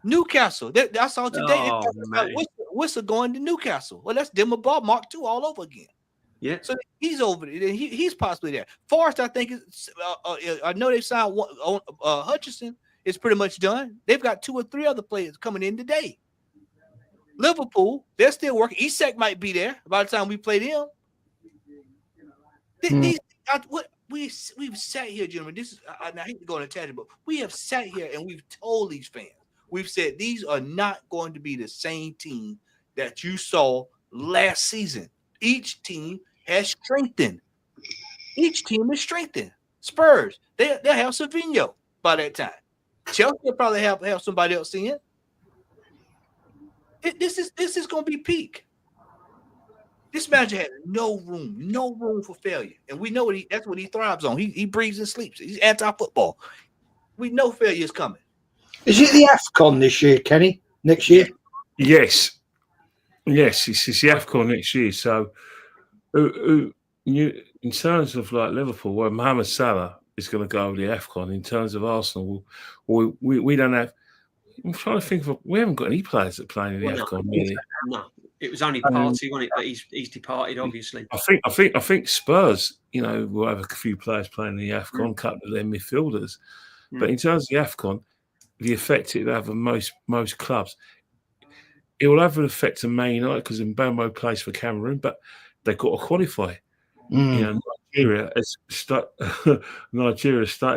Newcastle. I saw today. Whistle going to Newcastle. Well, that's Demba Ba Mark II all over again. Yeah. So he's over there. He's possibly there. Forrest, I think, is. I know they signed one. Hutchinson is pretty much done. They've got 2 or 3 other players coming in today. Liverpool, they're still working. Isak might be there by the time we play them. We've sat here, gentlemen. This is. I hate to go on a tangent, but we have sat here and we've told these fans. We've said these are not going to be the same team that you saw last season. Each team has strengthened. Each team is strengthened. Spurs, they'll have Savinho by that time. Chelsea will probably have somebody else in. This is going to be peak. This manager had no room for failure, and we know that's what he thrives on. He breathes and sleeps. He's anti-football. We know failure is coming. Is it the AFCON this year, Kenny? Next year? Yes, it's the AFCON next year. So, in terms of like Liverpool, where Mohamed Salah is going to go with the AFCON, in terms of Arsenal, we don't have. I'm trying to think of. We haven't got any players that play in the AFCON. Really. No, it was only Party, wasn't it? But he's departed, obviously. I think Spurs, will have a few players playing in the AFCON, a couple of their midfielders. But in terms of the AFCON, the effect it will have on most clubs, it will have an effect on Man United because Mbeumo plays for Cameroon, but they've got to qualify. Nigeria started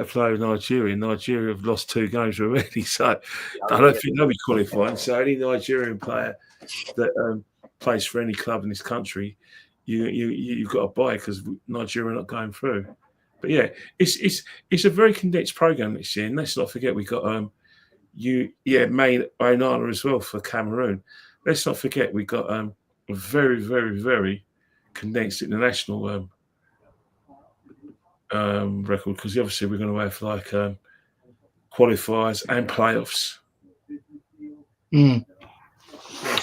playing Nigeria. Nigeria have lost 2 games already, so I don't think they'll be qualifying. So any Nigerian player that plays for any club in this country, you've got to buy because Nigeria are not going through. But yeah, it's a very condensed program this year, and let's not forget we got Main Onana as well for Cameroon. Let's not forget we got a very, very, very condensed international record because obviously we're going to have like qualifiers and playoffs. When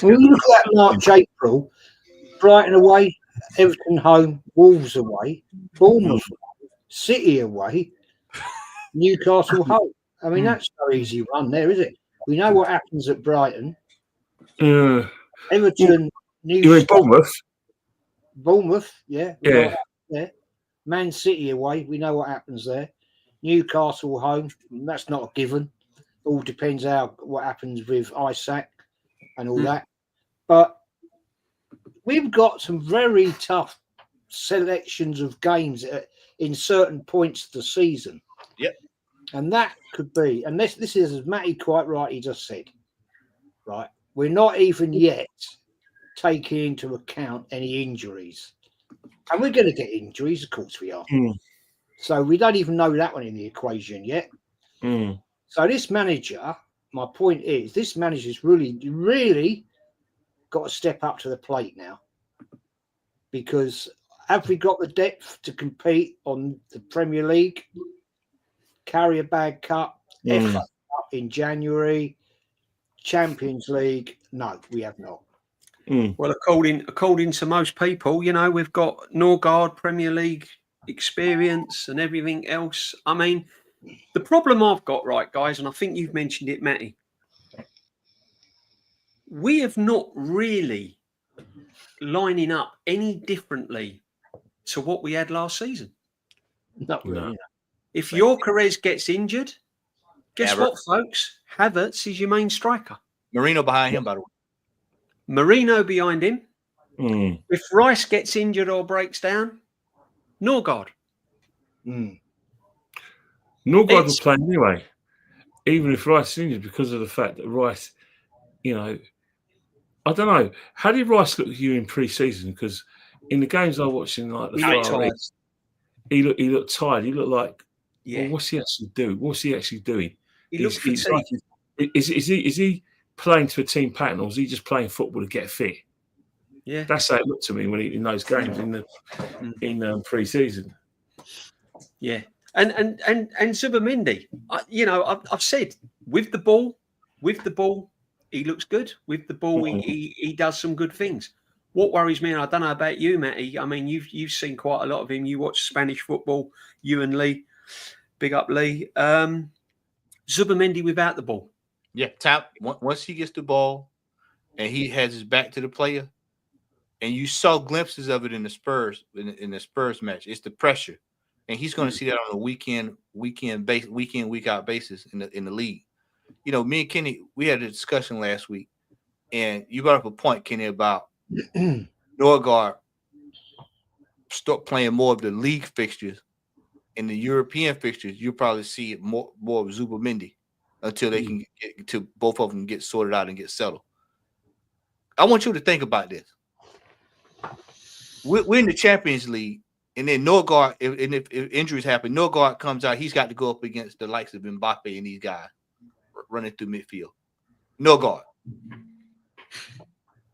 you look at March, April, Brighton away, Everton home, Wolves away, Bournemouth away, City away, Newcastle home. I mean, that's no easy run there, is it? We know what happens at Brighton. Everton, Bournemouth, yeah. Man City away, we know what happens there. Newcastle home, that's not a given. All depends what happens with Isak and all that. But we've got some very tough selections of games in certain points of the season. Yep. And that could be, and this is, as Matty quite rightly just said, right? We're not even yet taking into account any injuries. And we're going to get injuries, of course we are. So we don't even know that one in the equation yet. So this manager, my point is, this manager's really, really got to step up to the plate now. Because have we got the depth to compete on the Premier League, Carrier Bag Cup, FA Cup in January, Champions League? No, we have not. Well, according to most people, we've got Norgard Premier League experience and everything else. I mean, the problem I've got, right, guys, and I think you've mentioned it, Matty, we have not really lining up any differently to what we had last season. Not really. No. No. If Gyökeres gets injured, guess Ever. what, folks? Havertz is your main striker. Marino behind him, by the way. Marino behind him. Mm. If Rice gets injured or breaks down, Norgard. Mm. Norgard will It's- play anyway, even if Rice is injured, because of the fact that Rice, I don't know. How did Rice look at you in pre-season? Because in the games I watched in like the He looked Far tired. East, he looked tired. He looked like, Yeah. well, what's he actually doing? What's he actually doing? He looked He's fatigued. like, is he playing to a team pattern, or is he just playing football to get fit? Yeah. That's how it looked to me when in those games in pre-season. Yeah. And Zubimendi, I've said with the ball, he looks good. With the ball, he does some good things. What worries me, and I don't know about you, Matty. I mean, you've seen quite a lot of him. You watch Spanish football. You and Lee, big up Lee. Zubimendi without the ball. Yeah, once he gets the ball and he has his back to the player, and you saw glimpses of it in the Spurs in the Spurs match. It's the pressure, and he's going to see that on a week out basis in the league. Me and Kenny, we had a discussion last week, and you brought up a point, Kenny, about Norgard start playing more of the league fixtures. In the European fixtures, you'll probably see it more of Zubimendi until they can get to both of them get sorted out and get settled. I want you to think about this. We're in the Champions League, and then Norgard, if injuries happen, Norgard comes out, he's got to go up against the likes of Mbappe and these guys running through midfield. Norgard.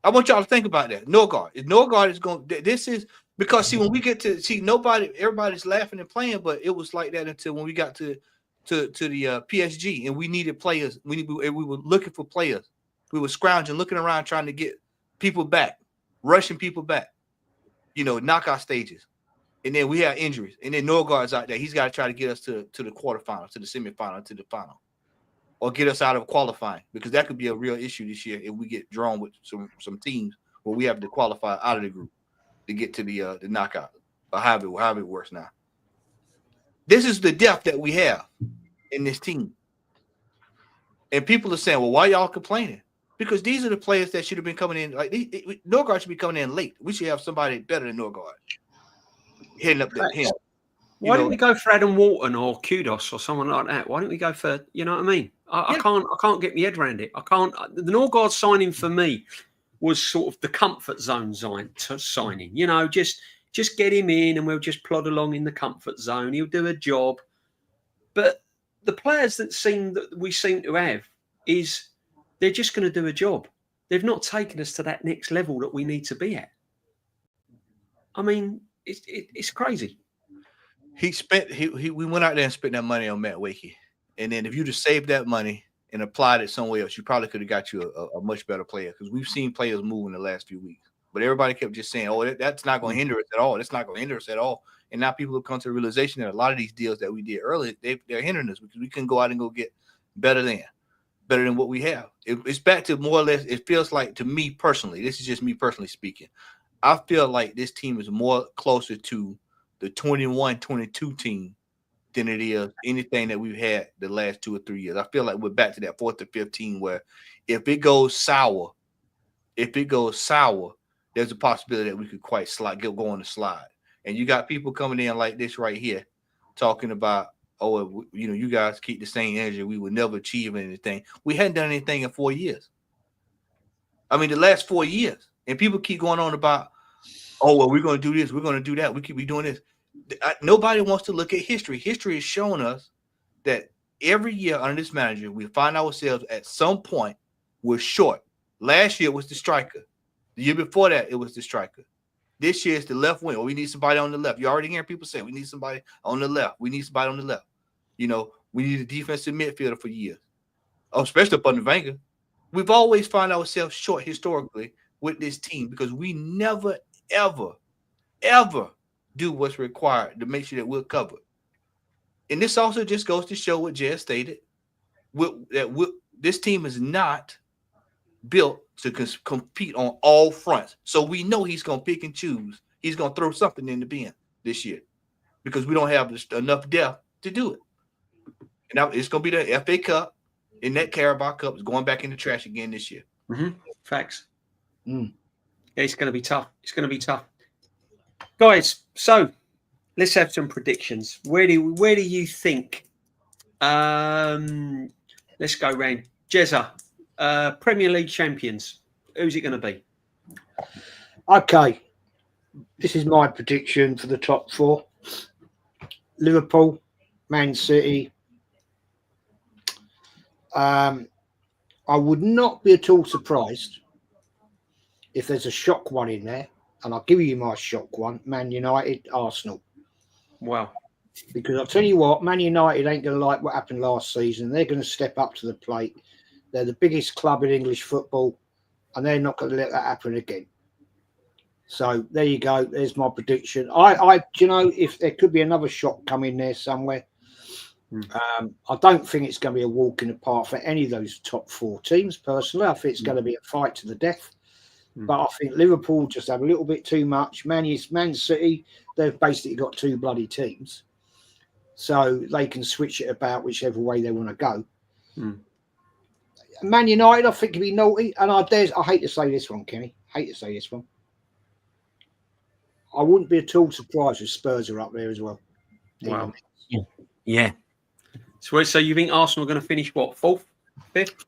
I want y'all to think about that. Norgard is going. This is because when we get to everybody's laughing and playing, but it was like that until when we got to the PSG and we needed players. We were looking for players. We were scrounging, looking around, trying to get people back, rushing people back. Knockout stages, and then we have injuries, and then Norgard's out there. He's got to try to get us to the quarterfinal, to the semifinal, to the final, or get us out of qualifying, because that could be a real issue this year if we get drawn with some teams where we have to qualify out of the group to get to the knockout, or however it works now. This is the depth that we have in this team, and people are saying, "Well, why y'all complaining?" Because these are the players that should have been coming in. Like Norgard should be coming in late. We should have somebody better than Norgard hitting up the hand. Why don't we go for Adam Walton or Kudos or someone like that? Why don't we go for, you know what I mean? I can't get my head around it. I can't. The Norgard signing for me was sort of the comfort zone signing. Just get him in and we'll just plod along in the comfort zone. He'll do a job. But the players that we seem to have is they're just going to do a job. They've not taken us to that next level that we need to be at. I mean, it's crazy. We went out there and spent that money on Matt Wakey. And then if you just saved that money and applied it somewhere else, you probably could have got you a much better player, because we've seen players move in the last few weeks. But everybody kept just saying, oh, that's not going to hinder us at all. That's not going to hinder us at all. And now people have come to the realization that a lot of these deals that we did earlier, they're hindering us because we couldn't go out and go get better than what we have. It's back to more or less, it feels like, to me personally, this is just me personally speaking, I feel like this team is more closer to the 21-22 team than it is anything that we've had the last 2 or 3 years. I feel like we're back to that 4th or 5th team where if it goes sour, there's a possibility that we could quite go on the slide. And you got people coming in like this right here talking about, oh, you guys keep the same energy, we would never achieve anything. We hadn't done anything in 4 years. I mean, the last 4 years. And people keep going on about, oh, well, we're going to do this, we're going to do that, we could be doing this. Nobody wants to look at history. History has shown us that every year under this manager, we find ourselves at some point we're short. Last year was the striker. The year before that, it was the striker. This year it's the left wing. Or we need somebody on the left. You're already hearing people say we need somebody on the left. We need somebody on the left. We need a defensive midfielder for years. Oh, especially up under Wenger. We've always found ourselves short historically with this team because we never, ever, ever do what's required to make sure that we're covered. And this also just goes to show what Jez stated, this team is not built to compete on all fronts. So we know he's going to pick and choose. He's going to throw something in the bin this year. because we don't have enough depth to do it. And now it's going to be the FA Cup, and that Carabao Cup is going back in the trash again this year. Facts. Yeah, it's going to be tough. It's going to be tough, guys. So let's have some predictions. Where do you think? Let's go round. Jezza, Premier League champions. Who's it going to be? Okay, this is my prediction for the top 4: Liverpool, Man City. I would not be at all surprised if there's a shock one in there, and I'll give you my shock one: Man United, Arsenal. Wow. Because I'll tell you what, Man United ain't going to like what happened last season. They're going to step up to the plate. They're the biggest club in English football, and they're not going to let that happen again. So there you go. There's my prediction. If there could be another shock coming there somewhere, I don't think it's going to be a walk in the park for any of those top 4 teams. Personally, I think it's going to be a fight to the death. But I think Liverpool just have a little bit too much. Man City, they've basically got 2 bloody teams, so they can switch it about whichever way they want to go. Man United, I think, can be naughty, and I hate to say this one, Kenny. Hate to say this one. I wouldn't be at all surprised if Spurs are up there as well. Wow. Yeah. So you think Arsenal are going to finish what, 4th, 5th?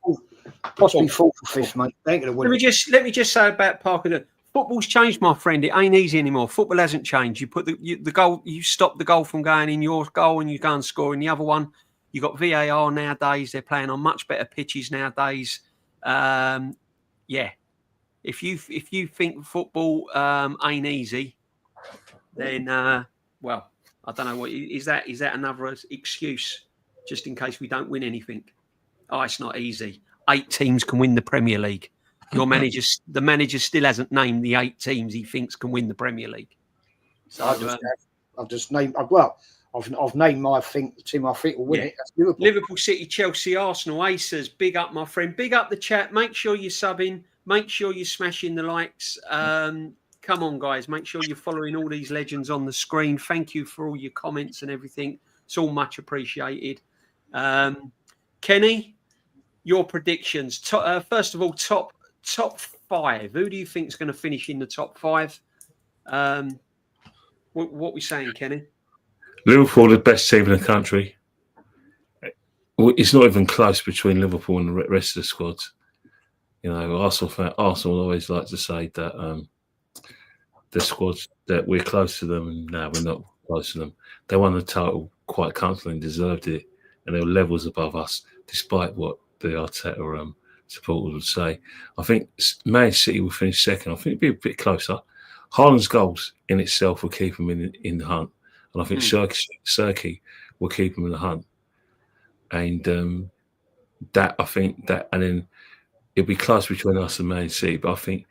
Possibly 4th or 5th, mate. They ain't going to win. Let me just say about Parker. Football's changed, my friend. It ain't easy anymore. Football hasn't changed. You put the goal, you stop the goal from going in your goal, and you go and score in the other one. You got VAR nowadays. They're playing on much better pitches nowadays. Yeah. If you think football ain't easy, then well, I don't know what is that. Is that another excuse just in case we don't win anything? Oh, it's not easy. 8 teams can win the Premier League. The manager still hasn't named the 8 teams he thinks can win the Premier League. So I've just named. Well, I've named my team I think will win it. That's Liverpool. Liverpool, City, Chelsea, Arsenal, Aces. Big up, my friend. Big up the chat. Make sure you're subbing. Make sure you're smashing the likes. Come on, guys. Make sure you're following all these legends on the screen. Thank you for all your comments and everything. It's all much appreciated. Kenny, your predictions. First of all, top 5. Who do you think is going to finish in the top 5? What we saying, Kenny? Liverpool, the best team in the country. It's not even close between Liverpool and the rest of the squads. You know, Arsenal always like to say that the squads that we're close to them, and now we're not close to them. They won the title quite comfortably and deserved it, and they were levels above us, despite what the Arteta supporters would say. I think Man City will finish second. I think it'll be a bit closer. Haaland's goals in itself will keep him in the hunt, and I think Serki will keep him in the hunt. And and then it'll be close between us and Man City. But I think,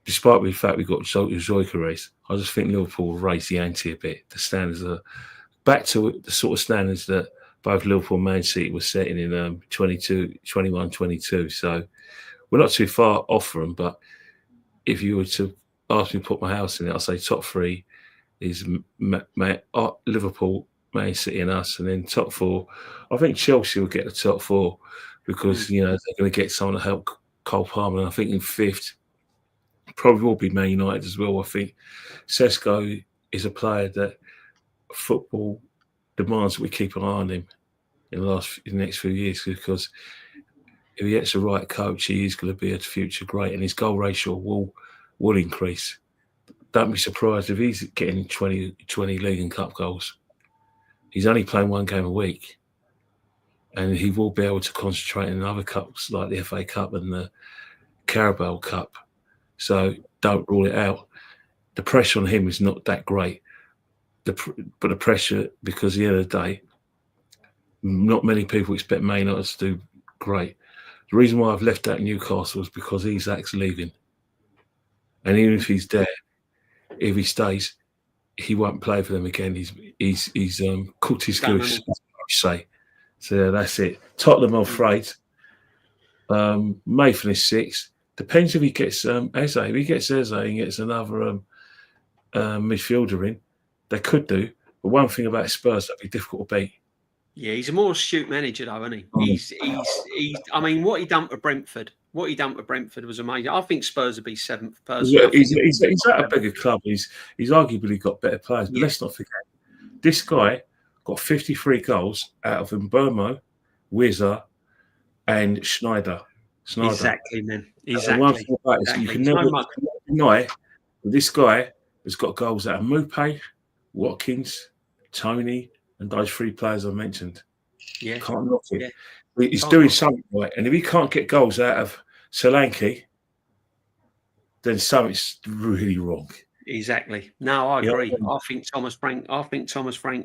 despite the fact we've got Gyökeres, I just think Liverpool will raise the ante a bit. The standards are back to the sort of standards that both Liverpool and Man City were setting in 21, 22. So we're not too far off from them. But if you were to ask me to put my house in it, I'll say top 3 is Liverpool, Man City and us. And then top 4, I think Chelsea will get the top 4 because, they're going to get someone to help Cole Palmer. And I think in 5th, probably will be Man United as well. I think Sesko is a player that football demands that we keep an eye on him in the next few years, because if he gets the right coach, he is going to be a future great, and his goal ratio will increase. Don't be surprised if he's getting 20 league and cup goals. He's only playing 1 game a week, and he will be able to concentrate in other cups like the FA Cup and the Carabao Cup. So don't rule it out. The pressure on him is not that great. But the pressure, because at the end of the day, not many people expect Man United to do great. The reason why I've left out Newcastle is because Isak's leaving. And even if he's there, if he stays, he won't play for them again. He's cooked his goose, as I say. So that's it. Tottenham, I'm afraid, may finish 6th. Depends if he gets Eze. If he gets Eze and gets another midfielder in, they could do. But one thing about Spurs, that'd be difficult to beat. Yeah, he's a more astute manager, though, isn't he? He's. I mean, what he done for Brentford was amazing. I think Spurs would be 7th personally. He's at a bigger club. He's arguably got better players. But let's not forget, this guy got 53 goals out of Mbomo, Wizza, and Schneider. Exactly, man. And Exactly. one thing about it is you can never deny that this guy has got goals out of Mupe, Watkins, Tony, and those 3 players I mentioned. Yeah. Can't knock it. Yeah. He's doing something right. And if he can't get goals out of Solanke, then something's really wrong. Exactly. No, I agree. Yeah. I think Thomas Frank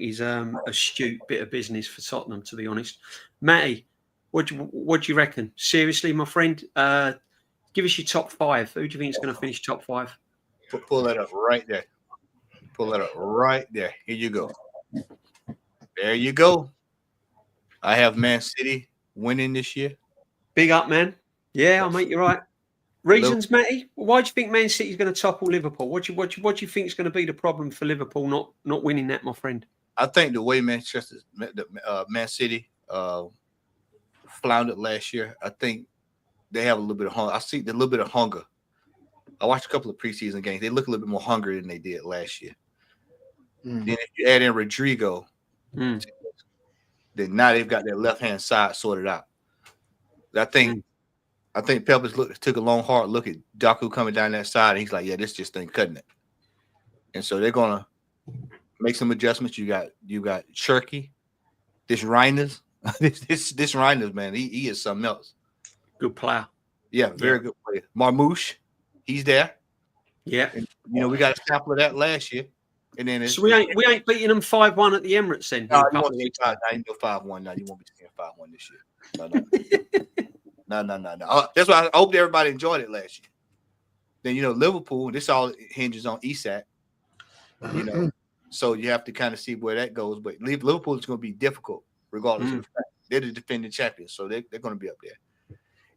is astute bit of business for Tottenham, to be honest. Matty, what do you reckon? Seriously, my friend, give us your top 5. Who do you think is going to finish top 5? Pull that up right there. Pull that up right there. Here you go. There you go. I have Man City winning this year. Big up, man. Yeah, I'll make you right. Reasons, Matty? Why do you think Man City is going to topple Liverpool? What do you think is going to be the problem for Liverpool not winning that, my friend? I think the way Man City floundered last year, I think they have a little bit of hunger. I see a little bit of hunger. I watched a couple of preseason games. They look a little bit more hungry than they did last year. Then if you add in Rodrigo, then now they've got their left-hand side sorted out. I think Pepper's took a long, hard look at Doku coming down that side, and he's like, yeah, this just ain't cutting it. And so they're going to make some adjustments. You got Cherky, this Reinders. this Reinders, man, he is something else. Good player. Yeah, very good player. Marmouche, he's there. Yeah. And, we got a sample of that last year. And then so we ain't beating them 5-1 at the Emirates then. No, you won't be 5-1 now. You won't be seeing 5-1 this year. No. That's why I hope everybody enjoyed it last year. Then Liverpool. This all hinges on Isak. So you have to kind of see where that goes. But Liverpool is going to be difficult, regardless of the fact they're the defending champions, so they're going to be up there.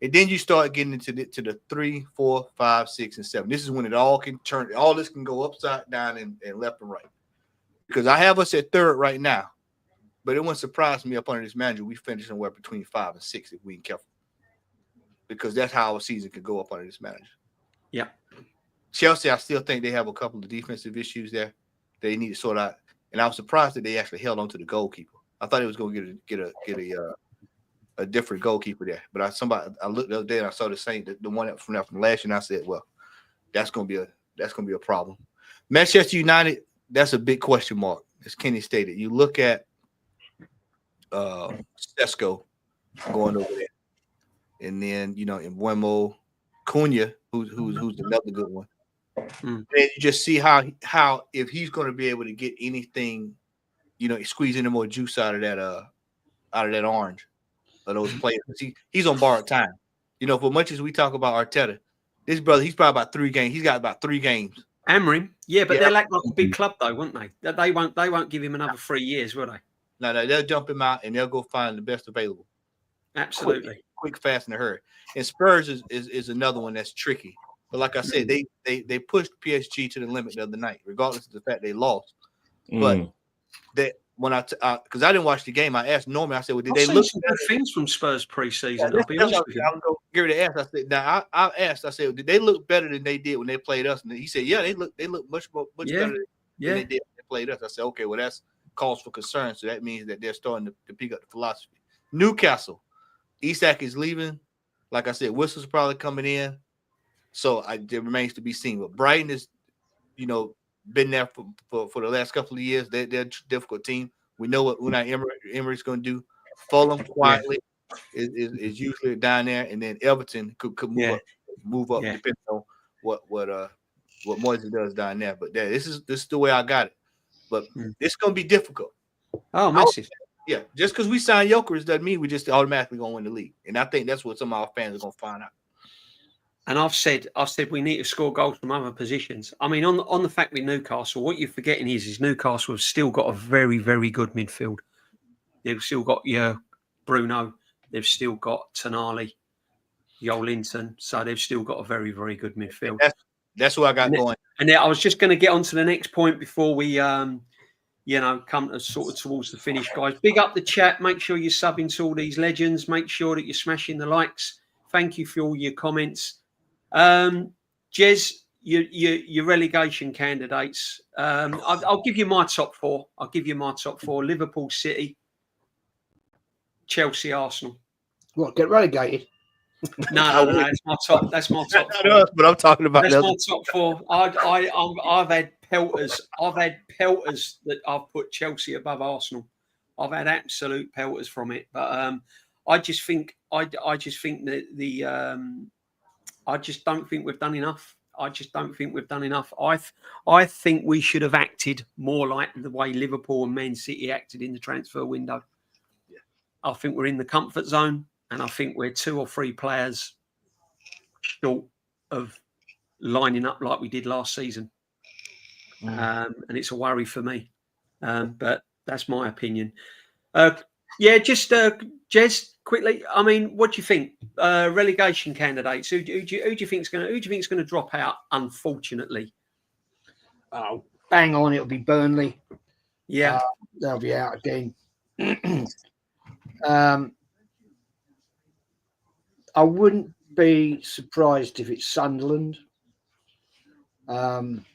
And then you start getting into the 3, 4, 5, 6, and 7. This is when it all can turn. All this can go upside down and left and right. Because I have us at 3rd right now, but it wouldn't surprise me up under this manager. We finish somewhere between 5 and 6 if we ain't careful. Because that's how our season could go up under this manager. Yeah. Chelsea, I still think they have a couple of defensive issues there they need to sort out. And I was surprised that they actually held on to the goalkeeper. I thought it was going to get a different goalkeeper there. But I looked the other day and I saw the one from last year, and I said, well, that's going to be a problem. Manchester United, that's a big question mark, as Kenny stated. You look at Sesko going over there, and then in Buemo, Cunha, who's another good one. And you just see how if he's going to be able to get anything, squeeze any more juice out of that orange of those players. He's on borrowed time. For much as we talk about Arteta, this brother, he's probably about 3 games. He's got about 3 games. Amorim, they're like a big club though, won't they? They won't give him another 3 years, will they? No, they'll jump him out and they'll go find the best available. Absolutely, quick, fast, in a hurry. And Spurs is another one that's tricky. But like I said, they pushed PSG to the limit the other night, regardless of the fact they lost. But that when because I didn't watch the game, I asked Norman. I said, "Well, did they look some good things from Spurs preseason?" I'll be honest with you. I'm gonna give it an ask. I said, "Now I asked. I said, did they look better than they did when they played us?" And he said, "Yeah, they look much better than they did when they played us." I said, "Okay, well that's cause for concern. So that means that they're starting to pick up the philosophy." Newcastle, Isak is leaving. Like I said, Whistle's probably coming in. So it remains to be seen. But Brighton is, been there for the last couple of years. They're a difficult team. We know what Unai Emery's going to do. Fulham quietly is usually down there, and then Everton could move up depending on what Moisey does down there. But this is the way I got it. But it's going to be difficult. Oh, massive. Yeah, just because we signed Jokers doesn't mean we just automatically going to win the league. And I think that's what some of our fans are going to find out. And I've said we need to score goals from other positions. I mean, on the fact with Newcastle, what you're forgetting is Newcastle have still got a very, very good midfield. They've still got Bruno. They've still got Tonali, Joelinton. So they've still got a very, very good midfield. That's what I got going. And I was just going to get on to the next point before we come to sort of towards the finish, guys. Big up the chat. Make sure you're subbing to all these legends. Make sure that you're smashing the likes. Thank you for all your comments. Jez, your relegation candidates. I'll give you my top four. Liverpool, City, Chelsea, Arsenal. What, get relegated? No, that's my top. That's my top. But I'm talking about that's my top four. I've had pelters. I've had pelters that I've put Chelsea above Arsenal. I've had absolute pelters from it. But I just think I just don't think we've done enough. I think we should have acted more like the way Liverpool and Man City acted in the transfer window. Yeah. I think we're in the comfort zone, and I think we're 2 or 3 players short of lining up like we did last season. And it's a worry for me. But that's my opinion. Jez, quickly. I mean, what do you think? Relegation candidates. Who do you think's going to drop out? Unfortunately, Oh, bang on! It'll be Burnley. Yeah, they'll be out again. I wouldn't be surprised if it's Sunderland. And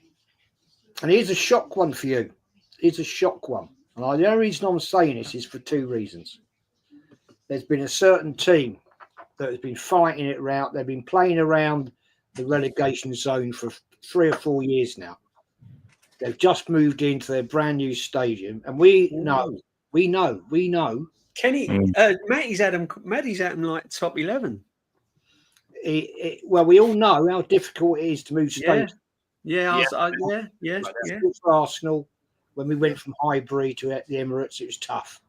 here's a shock one for you. Here's a shock one. And the only reason I'm saying this is for 2 reasons. There's been a certain team that has been fighting it around. They've been playing around the relegation zone for 3 or 4 years now. They've just moved into their brand new stadium, and we know. Kenny, Matty's had them like top 11. Well, we all know how difficult it is to move stadiums. Yeah. For Arsenal, when we went from Highbury to the Emirates, it was tough.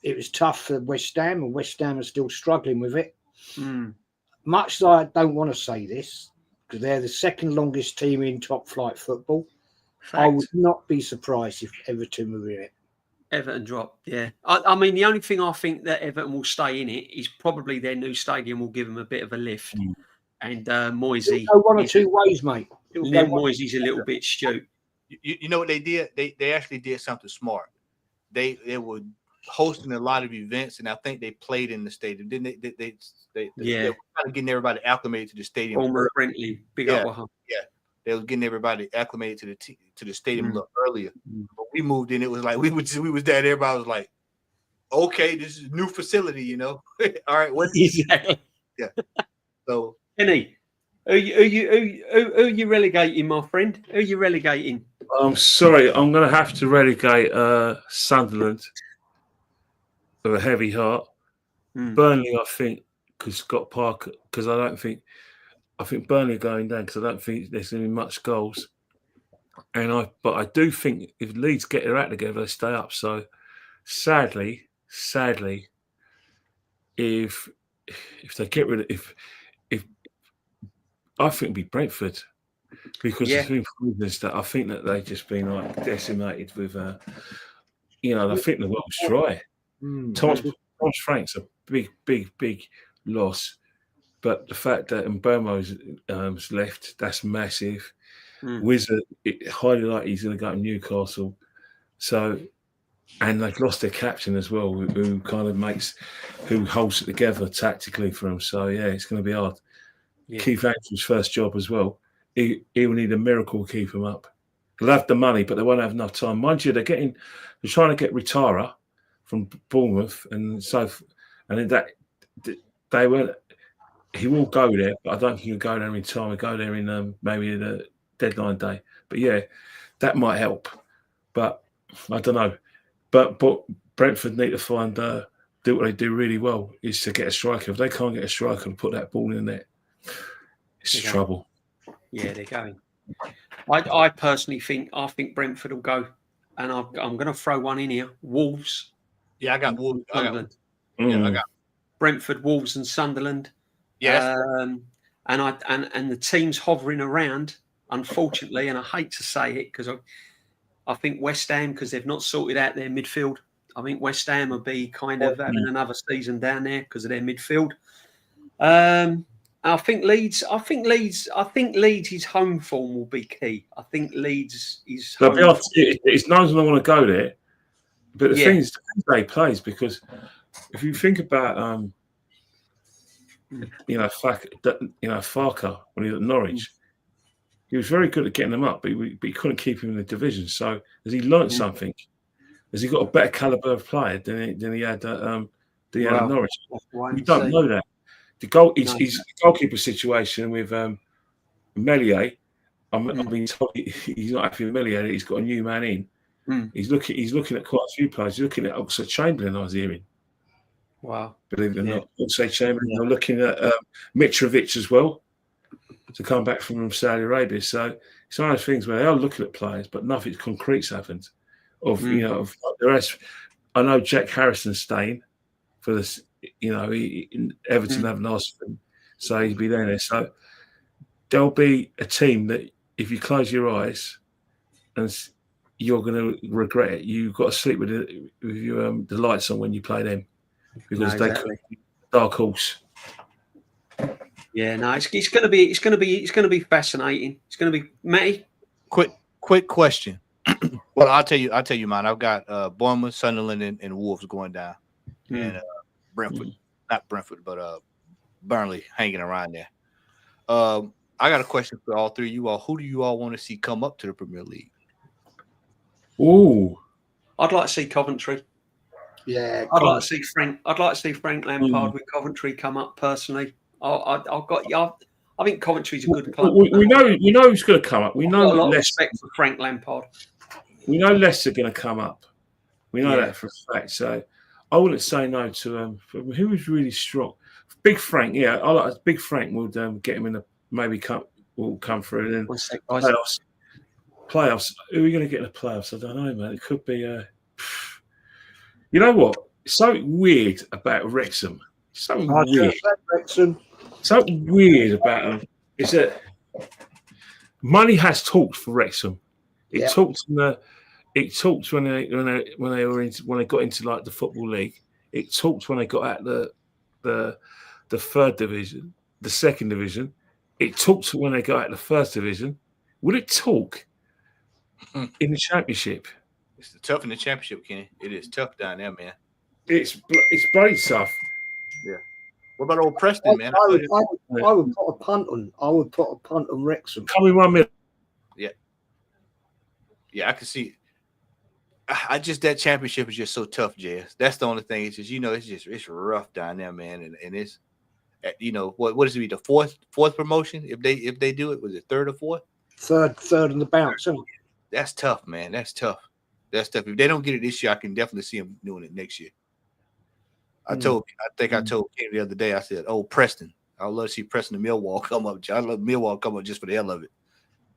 It was tough for West Ham, and West Ham are still struggling with it. Much as I don't want to say this, because they're the second longest team in top flight football, I would not be surprised if Everton were in it. Everton drop, yeah. I mean, the only thing I think that Everton will stay in it is probably their new stadium will give them a bit of a lift. And Moisey. It'll go 1 or 2 ways, mate. Moisey's a little bit stupid. You know what they did? They actually did something smart. They were hosting a lot of events, and I think they played in the stadium. Didn't they? They were kind of getting everybody acclimated to the stadium. Homer Brentley, big up. They was getting everybody acclimated to the stadium a little earlier. But we moved in, it was like we was there. Everybody was like, "Okay, this is a new facility, you know." All right, what? Exactly. Yeah. So, Kenny, who you relegating, my friend? Who are you relegating? I'm sorry, I'm going to have to relegate Sunderland with a heavy heart. Burnley, I think, because Scott Parker, because I think Burnley are going down because I don't think there's going to be much goals. But I do think if Leeds get their act together, they stay up. So sadly, if they get rid of if I think it'd be Brentford because there's been problems that I think that they've just been like decimated with I think the world's dry. Thomas Frank's a big loss. But the fact that Mbeumo's left, that's massive. Wizard, highly likely he's going to go to Newcastle. So, and they've lost their captain as well, who holds it together tactically for them. So, yeah, it's going to be hard. Yeah. Keith Andrews' first job as well. He will need a miracle to keep him up. They'll have the money, but they won't have enough time. Mind you, they're trying to get Ritara from Bournemouth, and then they won't. He will go there, but I don't think he'll go there in time. He'll go there in maybe the deadline day. But yeah, that might help. But I don't know. But Brentford need to find do what they do really well is to get a striker. If they can't get a striker and put that ball in the net, it's trouble. Yeah, they're going. I personally think Brentford will go, and I'm going to throw one in here. Wolves. Yeah, I got Wolves. I got Brentford, Wolves, and Sunderland. Yes. And the teams hovering around, unfortunately, and I hate to say it because I think West Ham, because they've not sorted out their midfield, I think West Ham will be kind of having another season down there because of their midfield. I think Leeds. His home form will be key. I think Leeds is. It's no one's going to want to go there. But the Yeah. thing is, the way he plays, because if you think about, Farker when he was at Norwich, he was very good at getting them up, but he couldn't keep him in the division. So has he learnt something? Has he got a better caliber of player than he had at Norwich? We don't know that. His goalkeeper situation with Melier, I've been told he's not happy with Melier. He's got a new man in. He's looking at quite a few players. He's looking at Oxlade-Chamberlain, I was hearing. Wow. Believe it or not. Oxlade-Chamberlain. They're looking at Mitrovic as well to come back from Saudi Arabia. So it's one of those things where they are looking at players, but nothing concrete's happened. The rest. I know Jack Harrison's staying for this. Everton haven't asked for him, so he'll be there. So there'll be a team that if you close your eyes and you're going to regret it. You've got to sleep with the lights on when you play them because they could be dark horse. Yeah, no, it's going to be fascinating. It's going to be Matty. Quick question. Well, I'll tell you mine. I've got Bournemouth, Sunderland, and Wolves going down, and Brentford, not Brentford, but Burnley hanging around there. I got a question for all three of you all. Who do you all want to see come up to the Premier League? Ooh, I'd like to see Coventry. Yeah, I'd like to see Frank Lampard with Coventry come up personally. I think Coventry's a good club. We know who's going to come up. We know I've got a lot of respect for Frank Lampard. We know Leicester are going to come up. We know that for a fact. So I wouldn't say no to who was really strong. Big Frank, I like Big Frank. Will get him in the will come through and then playoffs. Who are we going to get in the playoffs? I don't know, man. It could be. You know what? It's so weird about Wrexham. Weird. So weird about them is that money has talked for Wrexham. It talked when they got into like the football league. It talked when they got at the third division, the second division. It talked when they got at the first division. Will it talk in the championship? It's tough in the championship, Kenny. It is tough down there, man. It's bloody tough. Yeah. What about old Preston, man? I would put a punt on Wrexham. Come in 1 minute. Yeah, I can see. That championship is just so tough, Jazz. That's the only thing. It's just it's rough down there, man. And it's what is it? Be the fourth promotion if they do it? Was it third or fourth? Third in the bounce. Isn't it? That's tough, man. That's tough. If they don't get it this year, I can definitely see them doing it next year. I told Kenny the other day. I said, "Oh, Preston. I'd love to see Preston and Millwall come up. I love Millwall come up just for the hell of it."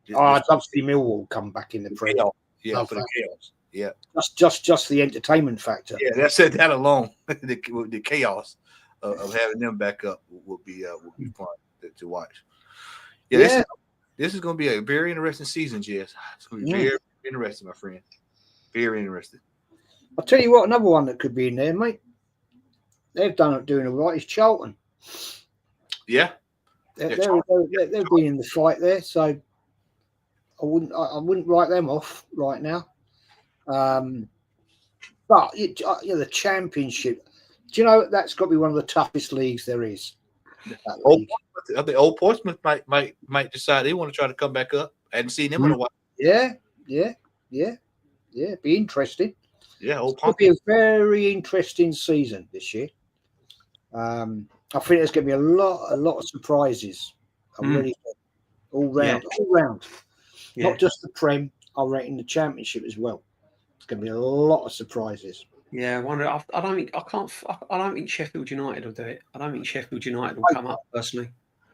I'd love to see Millwall come back in the Premier. Yeah, for the chaos. Yeah, just the entertainment factor. Yeah, that alone, the chaos of having them back up would be fun to watch. Yeah, this is going to be a very interesting season, Jess. It's going to be very interesting, my friend. Very interesting. I'll tell you what, another one that could be in there, mate. They've doing all right. Is Charlton. Yeah, they've been in the fight there, so I wouldn't write them off right now. But the Championship, do you know that's got to be one of the toughest leagues there is? I think Old Portsmouth might decide they want to try to come back up. I hadn't seen them in a while. Yeah. Be interesting. Yeah, it'll be a very interesting season this year. I think there's going to be a lot of surprises. Really all round. Yeah. Not just the Prem. I reckon the Championship as well. It's going to be a lot of surprises. Yeah, I wonder. I don't think Sheffield United will do it. I don't think Sheffield United will come up personally.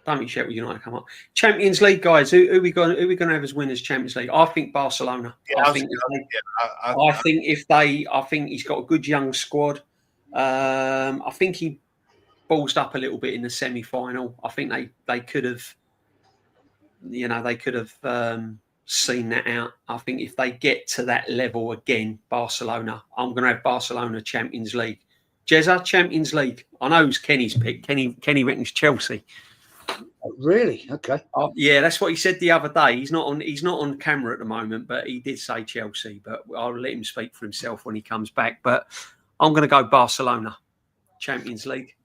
I don't think Sheffield United come up. Champions League guys, who are we going to have as winners? Champions League. I think Barcelona. Yeah, I think he's got a good young squad. I think he ballsed up a little bit in the semi-final. I think they could have, seen that out. I think if they get to that level again, Barcelona, I'm going to have Barcelona Champions League. Jezza, Champions League. I know who's Kenny's pick. Kenny reckons Chelsea. Really? Okay. Yeah, that's what he said the other day. He's not on camera at the moment, but he did say Chelsea. But I'll let him speak for himself when he comes back. But I'm going to go Barcelona, Champions League.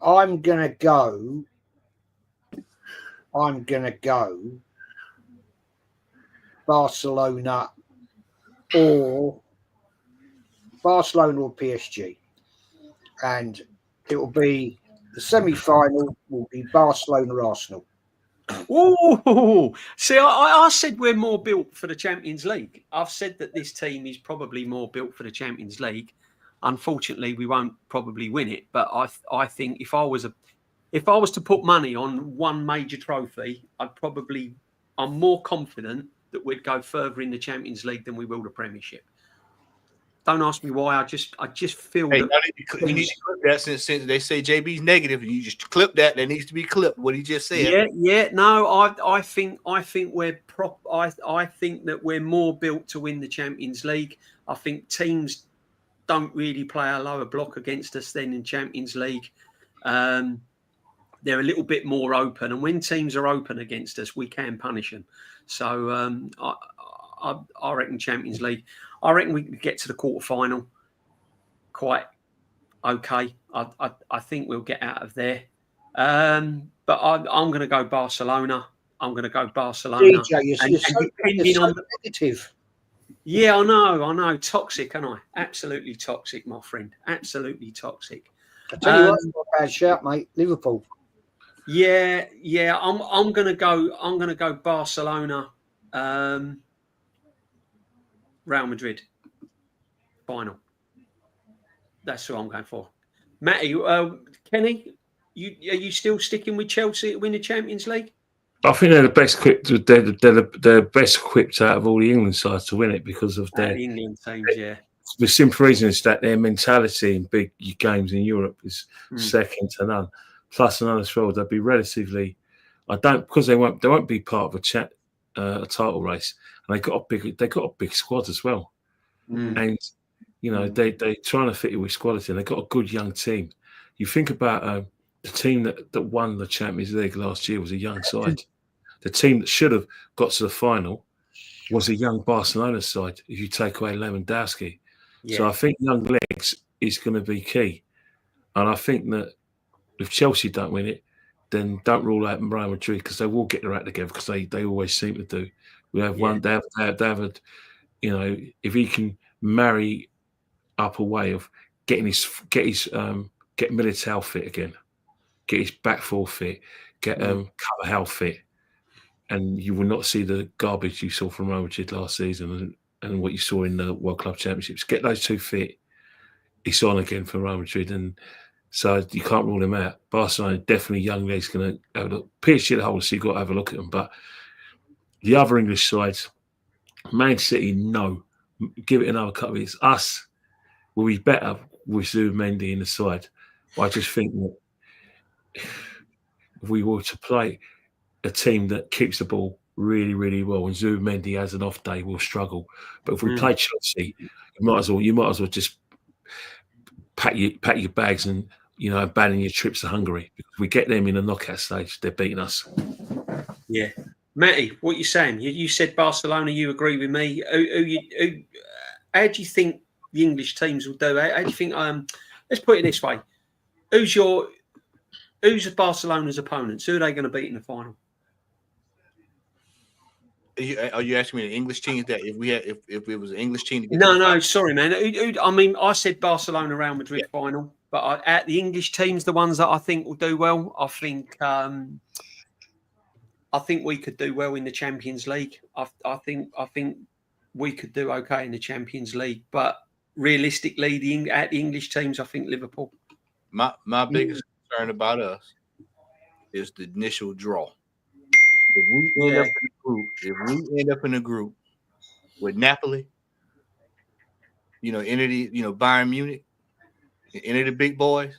I'm gonna go Barcelona or PSG, and it will be the semi-final. Will be Barcelona Arsenal. Oh, see, I said we're more built for the Champions League. I've said that this team is probably more built for the Champions League. Unfortunately, we won't probably win it. But I think if I was to put money on one major trophy, I'm more confident that we'd go further in the Champions League than we will the Premiership. Don't ask me why. I just feel Hey, that you need to clip that since they say JB's negative. You just clip that. That needs to be clipped. What he just said. Yeah. No, I think we're I think that we're more built to win the Champions League. I think teams don't really play a lower block against us than in Champions League. They're a little bit more open, and when teams are open against us, we can punish them. So I reckon Champions League. I reckon we can get to the quarterfinal quite okay. I think we'll get out of there. But I'm going to go Barcelona. DJ, you're so negative. Yeah, I know. Toxic, aren't I? Absolutely toxic, my friend. Absolutely toxic. I tell you what, it's not a bad shout, mate. Liverpool. Yeah. I'm gonna go Barcelona, Real Madrid final. That's what I'm going for. Matty, Kenny, are you still sticking with Chelsea to win the Champions League? I think they're the best equipped. They're the best equipped out of all the England sides to win it because of their England teams. Yeah. The simple reason is that their mentality in big games in Europe is second to none. Plus, another as well, they'll be relatively. Because they won't be part of a title race, and they got a big squad as well, and they're trying to fit it with quality, and they've got a good young team. You think about the team that won the Champions League last year was a young side. The team that should have got to the final was a young Barcelona side. If you take away Lewandowski. Yeah. So I think young legs is going to be key. And I think that if Chelsea don't win it, then don't rule out Real Madrid because they will get their act together because they always seem to do. We have one. They have if he can marry up a way of get Militao fit again, get his back four fit, get Carvajal fit, and you will not see the garbage you saw from Real Madrid last season and what you saw in the World Club Championships. Get those two fit, it's on again for Real Madrid, and so you can't rule him out. Barcelona definitely young legs going to have a look. PSG the whole, so you've got to have a look at them. But the other English sides, Man City, no, give it another couple of years. Us will be better with Zubimendi in the side. But I just think that if we were to play a team that keeps the ball really, really well, and Zubimendi has an off day, we'll struggle. But if we play Chelsea, you might as well just pack your bags and abandon your trips to Hungary. Because if we get them in the knockout stage, they're beating us. Yeah, Matty, what are you saying? You said Barcelona. You agree with me? How do you think the English teams will do? How do you think? Let's put it this way: who's Barcelona's opponents? Who are they going to beat in the final? Are you asking me the English teams that if it was an English team? No, sorry, man. I mean, I said Barcelona, Real Madrid final, but at the English teams, the ones that I think will do well, I think we could do well in the Champions League. I think we could do okay in the Champions League, but realistically, at the English teams, I think Liverpool. My biggest concern about us is the initial draw. If we end up in a group with Napoli, Bayern Munich, any of the big boys,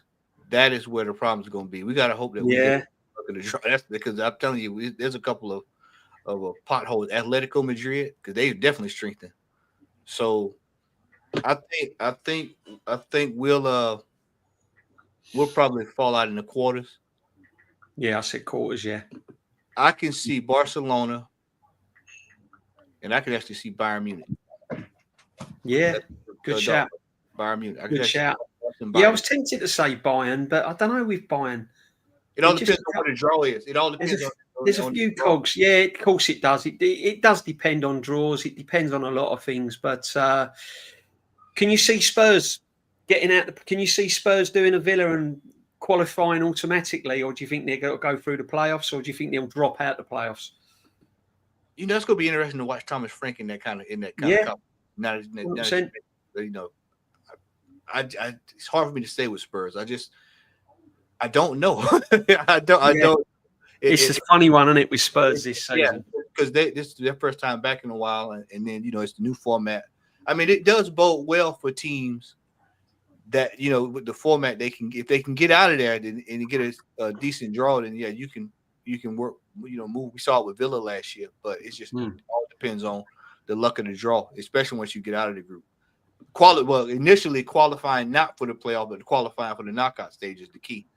that is where the problem's going to be. We got to hope that we get the draw. That's because I'm telling you, there's a couple of potholes. Atletico Madrid, because they definitely strengthened. So I think we'll probably fall out in the quarters. Yeah, I said quarters. Yeah. I can see Barcelona, and I can actually see Bayern Munich. Yeah, good shout. Bayern Munich. Good shout. Yeah, I was tempted to say Bayern, but I don't know with Bayern. It all depends on what the draw is. It all depends on. There's a few cogs. Yeah, of course it does. It does depend on draws. It depends on a lot of things. But can you see Spurs getting out? Can you see Spurs doing a Villa and qualifying automatically, or do you think they're going to go through the playoffs, or do you think they'll drop out the playoffs? You know, it's going to be interesting to watch Thomas Frank in that kind of cup. Now, you know, it's hard for me to say with Spurs. I don't know. I don't. It's a funny one, isn't it, with Spurs this season? Yeah, because this is their first time back in a while, and then it's the new format. I mean, it does bode well for teams that with the format if they can get out of there and get a decent draw, then yeah, you can work. Move. We saw it with Villa last year, but it's just it all depends on the luck of the draw, especially once you get out of the group. Initially qualifying not for the playoff, but qualifying for the knockout stage is the key.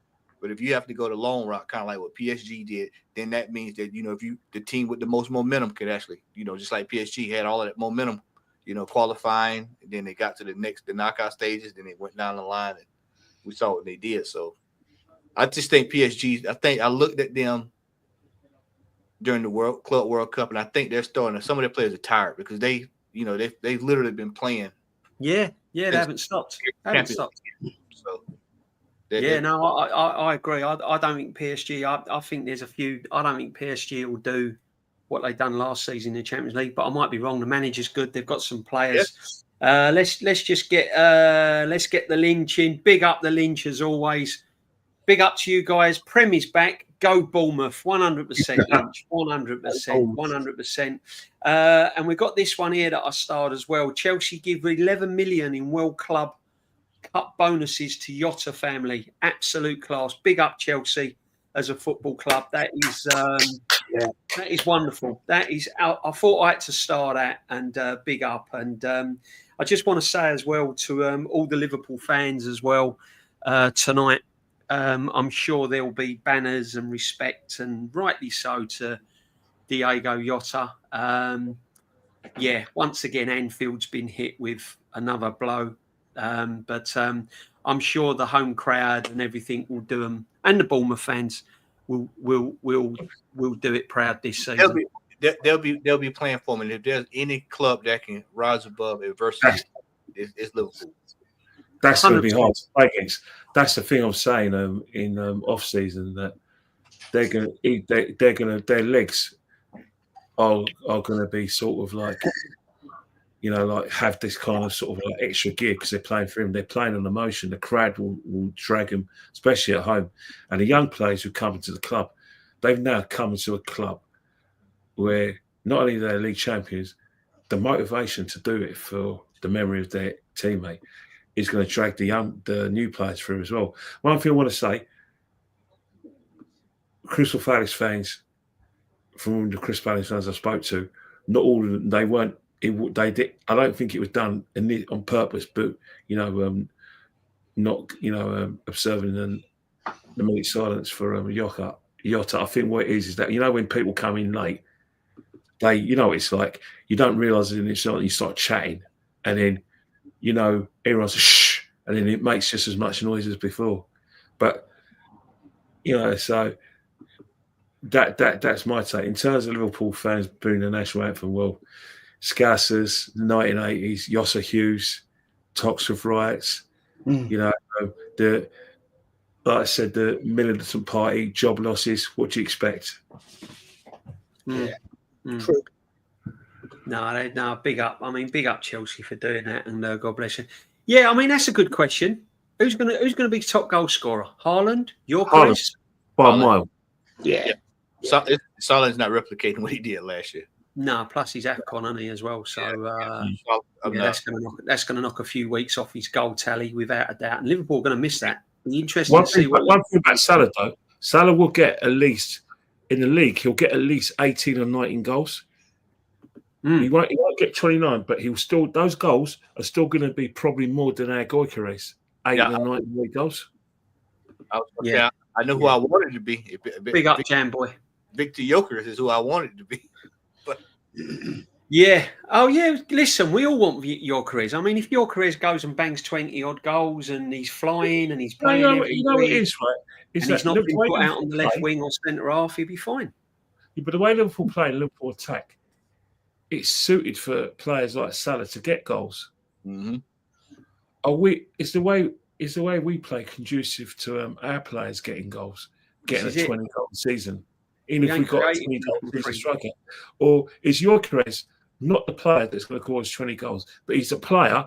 But if you have to go the long route, kind of like what PSG did, then that means that if the team with the most momentum could actually, just like PSG had all of that momentum, qualifying, and then they got to the knockout stages, then they went down the line, and we saw what they did. So I just think PSG. I looked at them during the Club World Cup, and I think they're starting. Some of their players are tired because they've literally been playing. Yeah, they haven't stopped. So. I agree. I don't think PSG. I think there's a few. I don't think PSG will do what they done last season in the Champions League, but I might be wrong. The manager's good. They've got some players. Yes. Let's just get the Lynch in. Big up the Lynch as always. Big up to you guys. Prem is back. Go Bournemouth. 100% Lynch. 100%. And we've got this one here that I starred as well. Chelsea give 11 million in World Club Cup bonuses to Jota family. Absolute class. Big up Chelsea as a football club. That is wonderful. That is. I thought I had to star that and big up. And I just want to say as well to all the Liverpool fans as well tonight. I'm sure there will be banners and respect, and rightly so, to Diogo Jota. Once again, Anfield's been hit with another blow. But I'm sure the home crowd and everything will do them, and the Bournemouth fans will do it proud this season. They'll be playing for them, and if there's any club that can rise above adversity, it's Liverpool. That's going to be hard to play against. That's the thing I'm saying in off season, that they're going to eat. Their legs are going to be sort of like. Like have this kind of sort of like extra gear because they're playing for him. They're playing on emotion. The crowd will drag them, especially at home. And the young players who come into the club, they've now come into a club where not only they're league champions, the motivation to do it for the memory of their teammate is going to drag the new players through as well. One thing I want to say, Crystal Palace fans, from the Crystal Palace fans I spoke to, not all of them, they weren't. They did. I don't think it was done on purpose, but not observing the minute silence for Jota. I think what it is that when people come in late, they it's like you don't realise it, and it's like you start chatting, and then everyone's shh, and then it makes just as much noise as before. But so that's my take in terms of Liverpool fans booing the national anthem. Well. Scousers, the 1980s, Yossa Hughes, Toxteth riots, like I said, the militant party, job losses. What do you expect? True. No, big up. I mean, big up Chelsea for doing that, and God bless you. Yeah, I mean that's a good question. Who's gonna be top goal scorer? Haaland, your choice? By a mile. Yeah. Salah's not replicating what he did last year. No, plus he's AFCON, isn't he, as well? So that's going to knock a few weeks off his goal tally without a doubt. And Liverpool are going to miss that. It'll be interesting to see one thing about Salah, though. Salah will get at least, in the league, he'll get at least 18 or 19 goals. He won't get 29, but those goals are still going to be probably more than our Gyökeres, 8 or 19 goals. I know who I wanted to be. Big up, Jam Boy. Victor Yokers is who I wanted to be. But Yeah. Oh, yeah. Listen, we all want your careers. I mean, if your careers goes and bangs 20 odd goals and he's flying and he's playing every you know what it week is, right? Is and that he's not the been way put out on the left play, wing or centre half, he'll be fine. but the way Liverpool play and Liverpool attack, it's suited for players like Salah to get goals. mm-hmm. Is the way we play conducive to our players getting goals, getting a 20-goal season, even if we've got a 20-goal season striker? Or is Gyökeres not the player that's going to cause 20 goals, but he's a player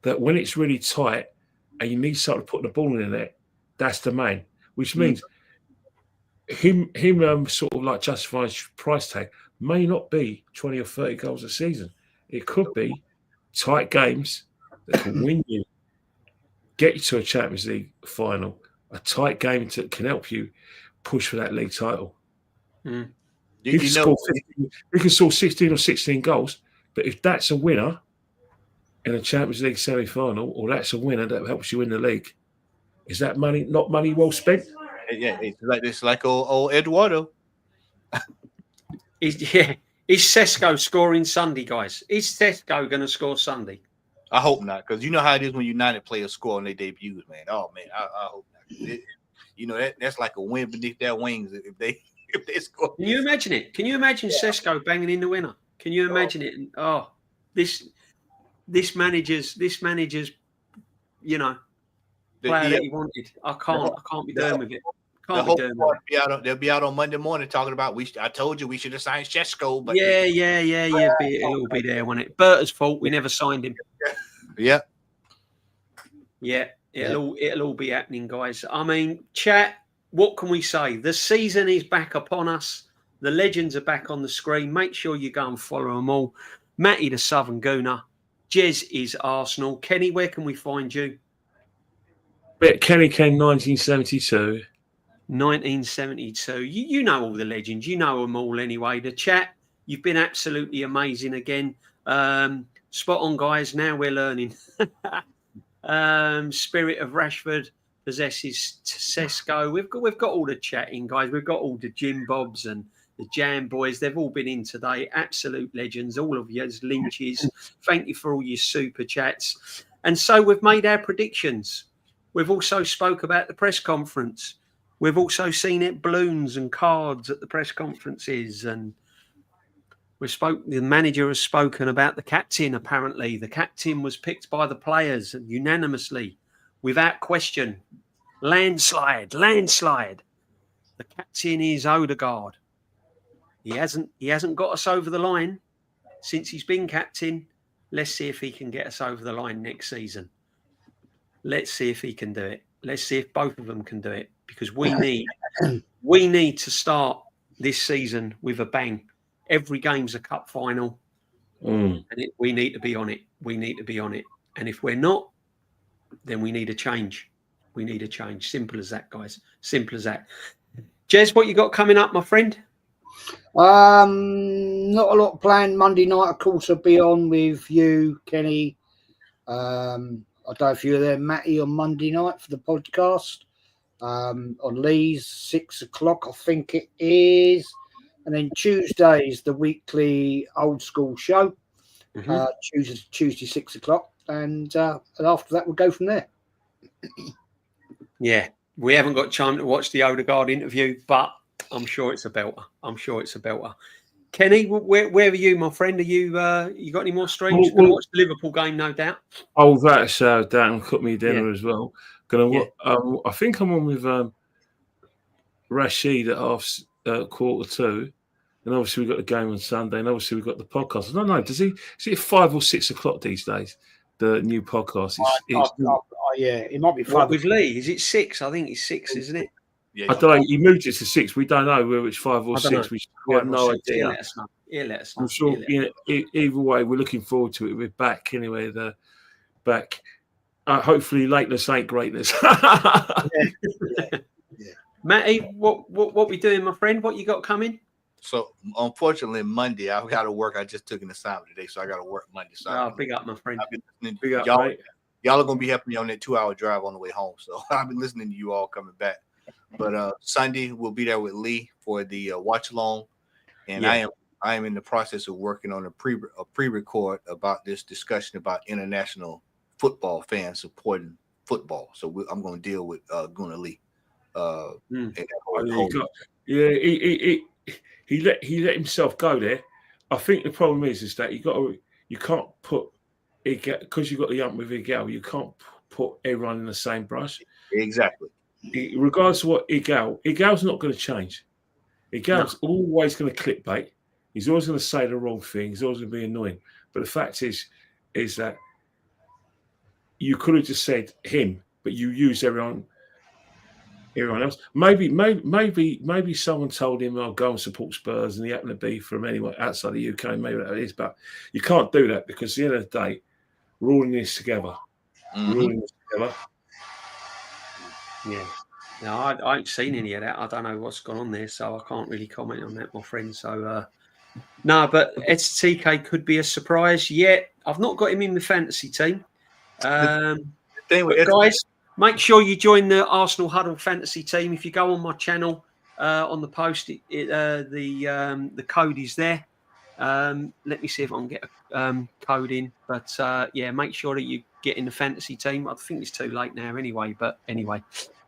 that when it's really tight and you need someone to put the ball in there, that's the main, which means him sort of like justifying price tag may not be 20 or 30 goals a season. It could be tight games that can win you, get you to a Champions League final, a tight game that can help you push for that league title. Mm. You can score 15 or 16 goals, but if that's a winner in a Champions League semi-final, or that's a winner that helps you win the league, is that money not money well spent? Yeah, it's like old Eduardo. Is Sesko scoring Sunday, guys? Is Sesko going to score Sunday? I hope not, because you know how it is when United players score on their debuts, man. Oh man, I hope not. That's like a wind beneath their wings if they score. Can you imagine it? Can you imagine Sesko banging in the winner? Can you imagine it? Oh, this manager's player that he wanted. I can't be doing with it. They'll be out on Monday morning talking about I told you we should have signed Sesko, but it'll be there, won't it? Berta's fault. We never signed him. Yeah. It'll all be happening, guys. I mean, chat. What can we say? The season is back upon us. The legends are back on the screen. Make sure you go and follow them all. Matty the Southern Gooner. Jez is Arsenal. Kenny, where can we find you? Kenny Ken 1972. 1972. You know all the legends. You know them all anyway. The chat, you've been absolutely amazing again. Spot on, guys. Now we're learning. Spirit of Rashford possesses Sesko. We've got all the chatting, guys. We've got all the Jim Bobs and the Jam Boys. They've all been in today. Absolute legends. All of you as Lynches. Thank you for all your super chats. And so we've made our predictions. We've also spoke about the press conference. We've also seen it balloons and cards at the press conferences, and the manager has spoken about the captain. Apparently, the captain was picked by the players unanimously, without question. Landslide. The captain is Odegaard. He hasn't got us over the line since he's been captain. Let's see if he can get us over the line next season. Let's see if he can do it. Let's see if both of them can do it, because we need to start this season with a bang. Every game's a cup final, and we need to be on it. We need to be on it. And if we're not, then we need a change. We need a change. Simple as that, guys. Simple as that. Jez, what you got coming up, my friend? Not a lot planned. Monday night, of course, I'll be on with you, Kenny. I don't know if you're there, Matty, on Monday night for the podcast. On Lee's 6 o'clock, I think it is. And then Tuesday is the weekly old school show. Tuesday 6 o'clock. And after that, we'll go from there. Yeah, we haven't got time to watch the Odegaard interview, but I'm sure it's a belter. Kenny, where are you, my friend? Are you got any more streams? You're going to watch the Liverpool game, no doubt. Oh, that's down and cook me dinner as well. I think I'm on with Rashid at 1:45, and obviously we've got the game on Sunday, and obviously we've got the podcast. I don't know. Is it 5 or 6 o'clock these days? The new podcast. It might be 5 with Lee. Is it 6? I think it's 6, isn't it? Yeah, I don't know. He moved it to 6. We don't know whether it's 5 or 6. We have no idea. He'll let us know. I'm sure. Either way, we're looking forward to it. We're back anyway. Back. Hopefully, lateness ain't greatness. Matty, what we doing, my friend? What you got coming? So, unfortunately, Monday I've got to work. I just took an assignment today, so I got to work Monday. So big up, my friend. Y'all are gonna be helping me on that 2-hour drive on the way home. So I've been listening to you all coming back. But Sunday we'll be there with Lee for the watch along, and Yeah. I am in the process of working on a pre-record about this discussion about international football fans supporting football. So I'm going to deal with Gunnar Lee. And that whole- He let himself go there. I think the problem is that you can't put because you've got the ump with Igal, you can't put everyone in the same brush. Exactly. Regardless of what Igal's not going to change. Igal's always going to clickbait. He's always going to say the wrong thing. He's always going to be annoying. But the fact is that you could have just said him, but you used everyone else. Maybe someone told him, "I'll go and support Spurs," and he happened to be from anywhere outside the UK. Maybe that is, but you can't do that because at the end of the day, we're all in this together. Mhm. We're all in this together. Yeah. No, I ain't seen any of that. I don't know what's gone on there, so I can't really comment on that, my friend. So, no, but STK could be a surprise. Yeah, I've not got him in the fantasy team. Thing with But guys, make sure you join the Arsenal Huddle fantasy team. If you go on my channel, on the post, the code is there. Let me see if I can get a code in. But yeah, make sure that you get in the fantasy team. I think it's too late now anyway. But anyway,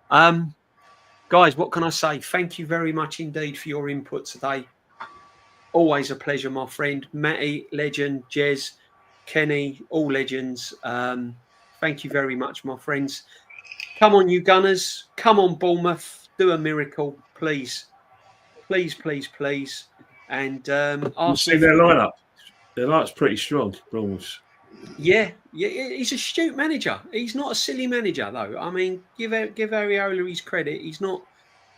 guys, what can I say? Thank you very much indeed for your input today. Always a pleasure, my friend. Matty, legend. Jez, Kenny, all legends. Thank you very much, my friends. Come on, you Gunners. Come on, Bournemouth. Do a miracle, please. Please, please, please. And You see their lineup. Their lineup's pretty strong, Bournemouth. Yeah, he's a astute manager. He's not a silly manager, though. I mean, give Areola his credit. He's not.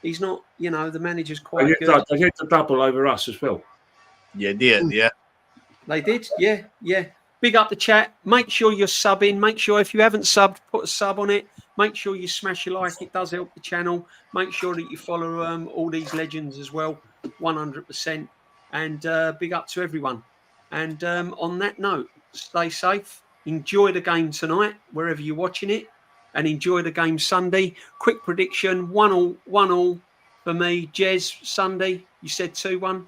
You know, the manager's quite good. They get the double over us as well. Yeah, yeah. They did, yeah. Big up the chat. Make sure you're subbing. Make sure if you haven't subbed, put a sub on it. Make sure you smash a like. It does help the channel. Make sure that you follow all these legends as well, 100%. And big up to everyone. And on that note, stay safe. Enjoy the game tonight, wherever you're watching it. And enjoy the game Sunday. Quick prediction, 1-1 for me. Jez, Sunday, you said 2-1.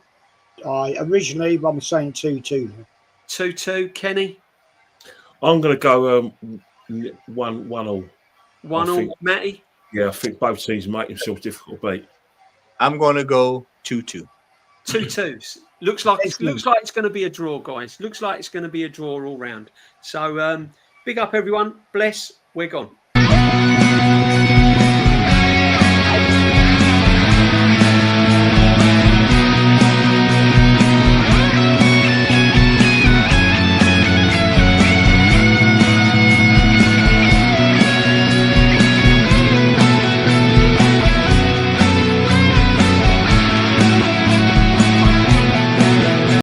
Originally, I'm saying 2-2. 2-2, Kenny. I'm going to go 1-1-all. 1-1, Matty. Yeah, I think both teams make themselves difficult to beat. I'm going to go 2-2. 2-2. Looks like it's going to be a draw, guys. Looks like it's going to be a draw all round. So big up, everyone. Bless. We're gone.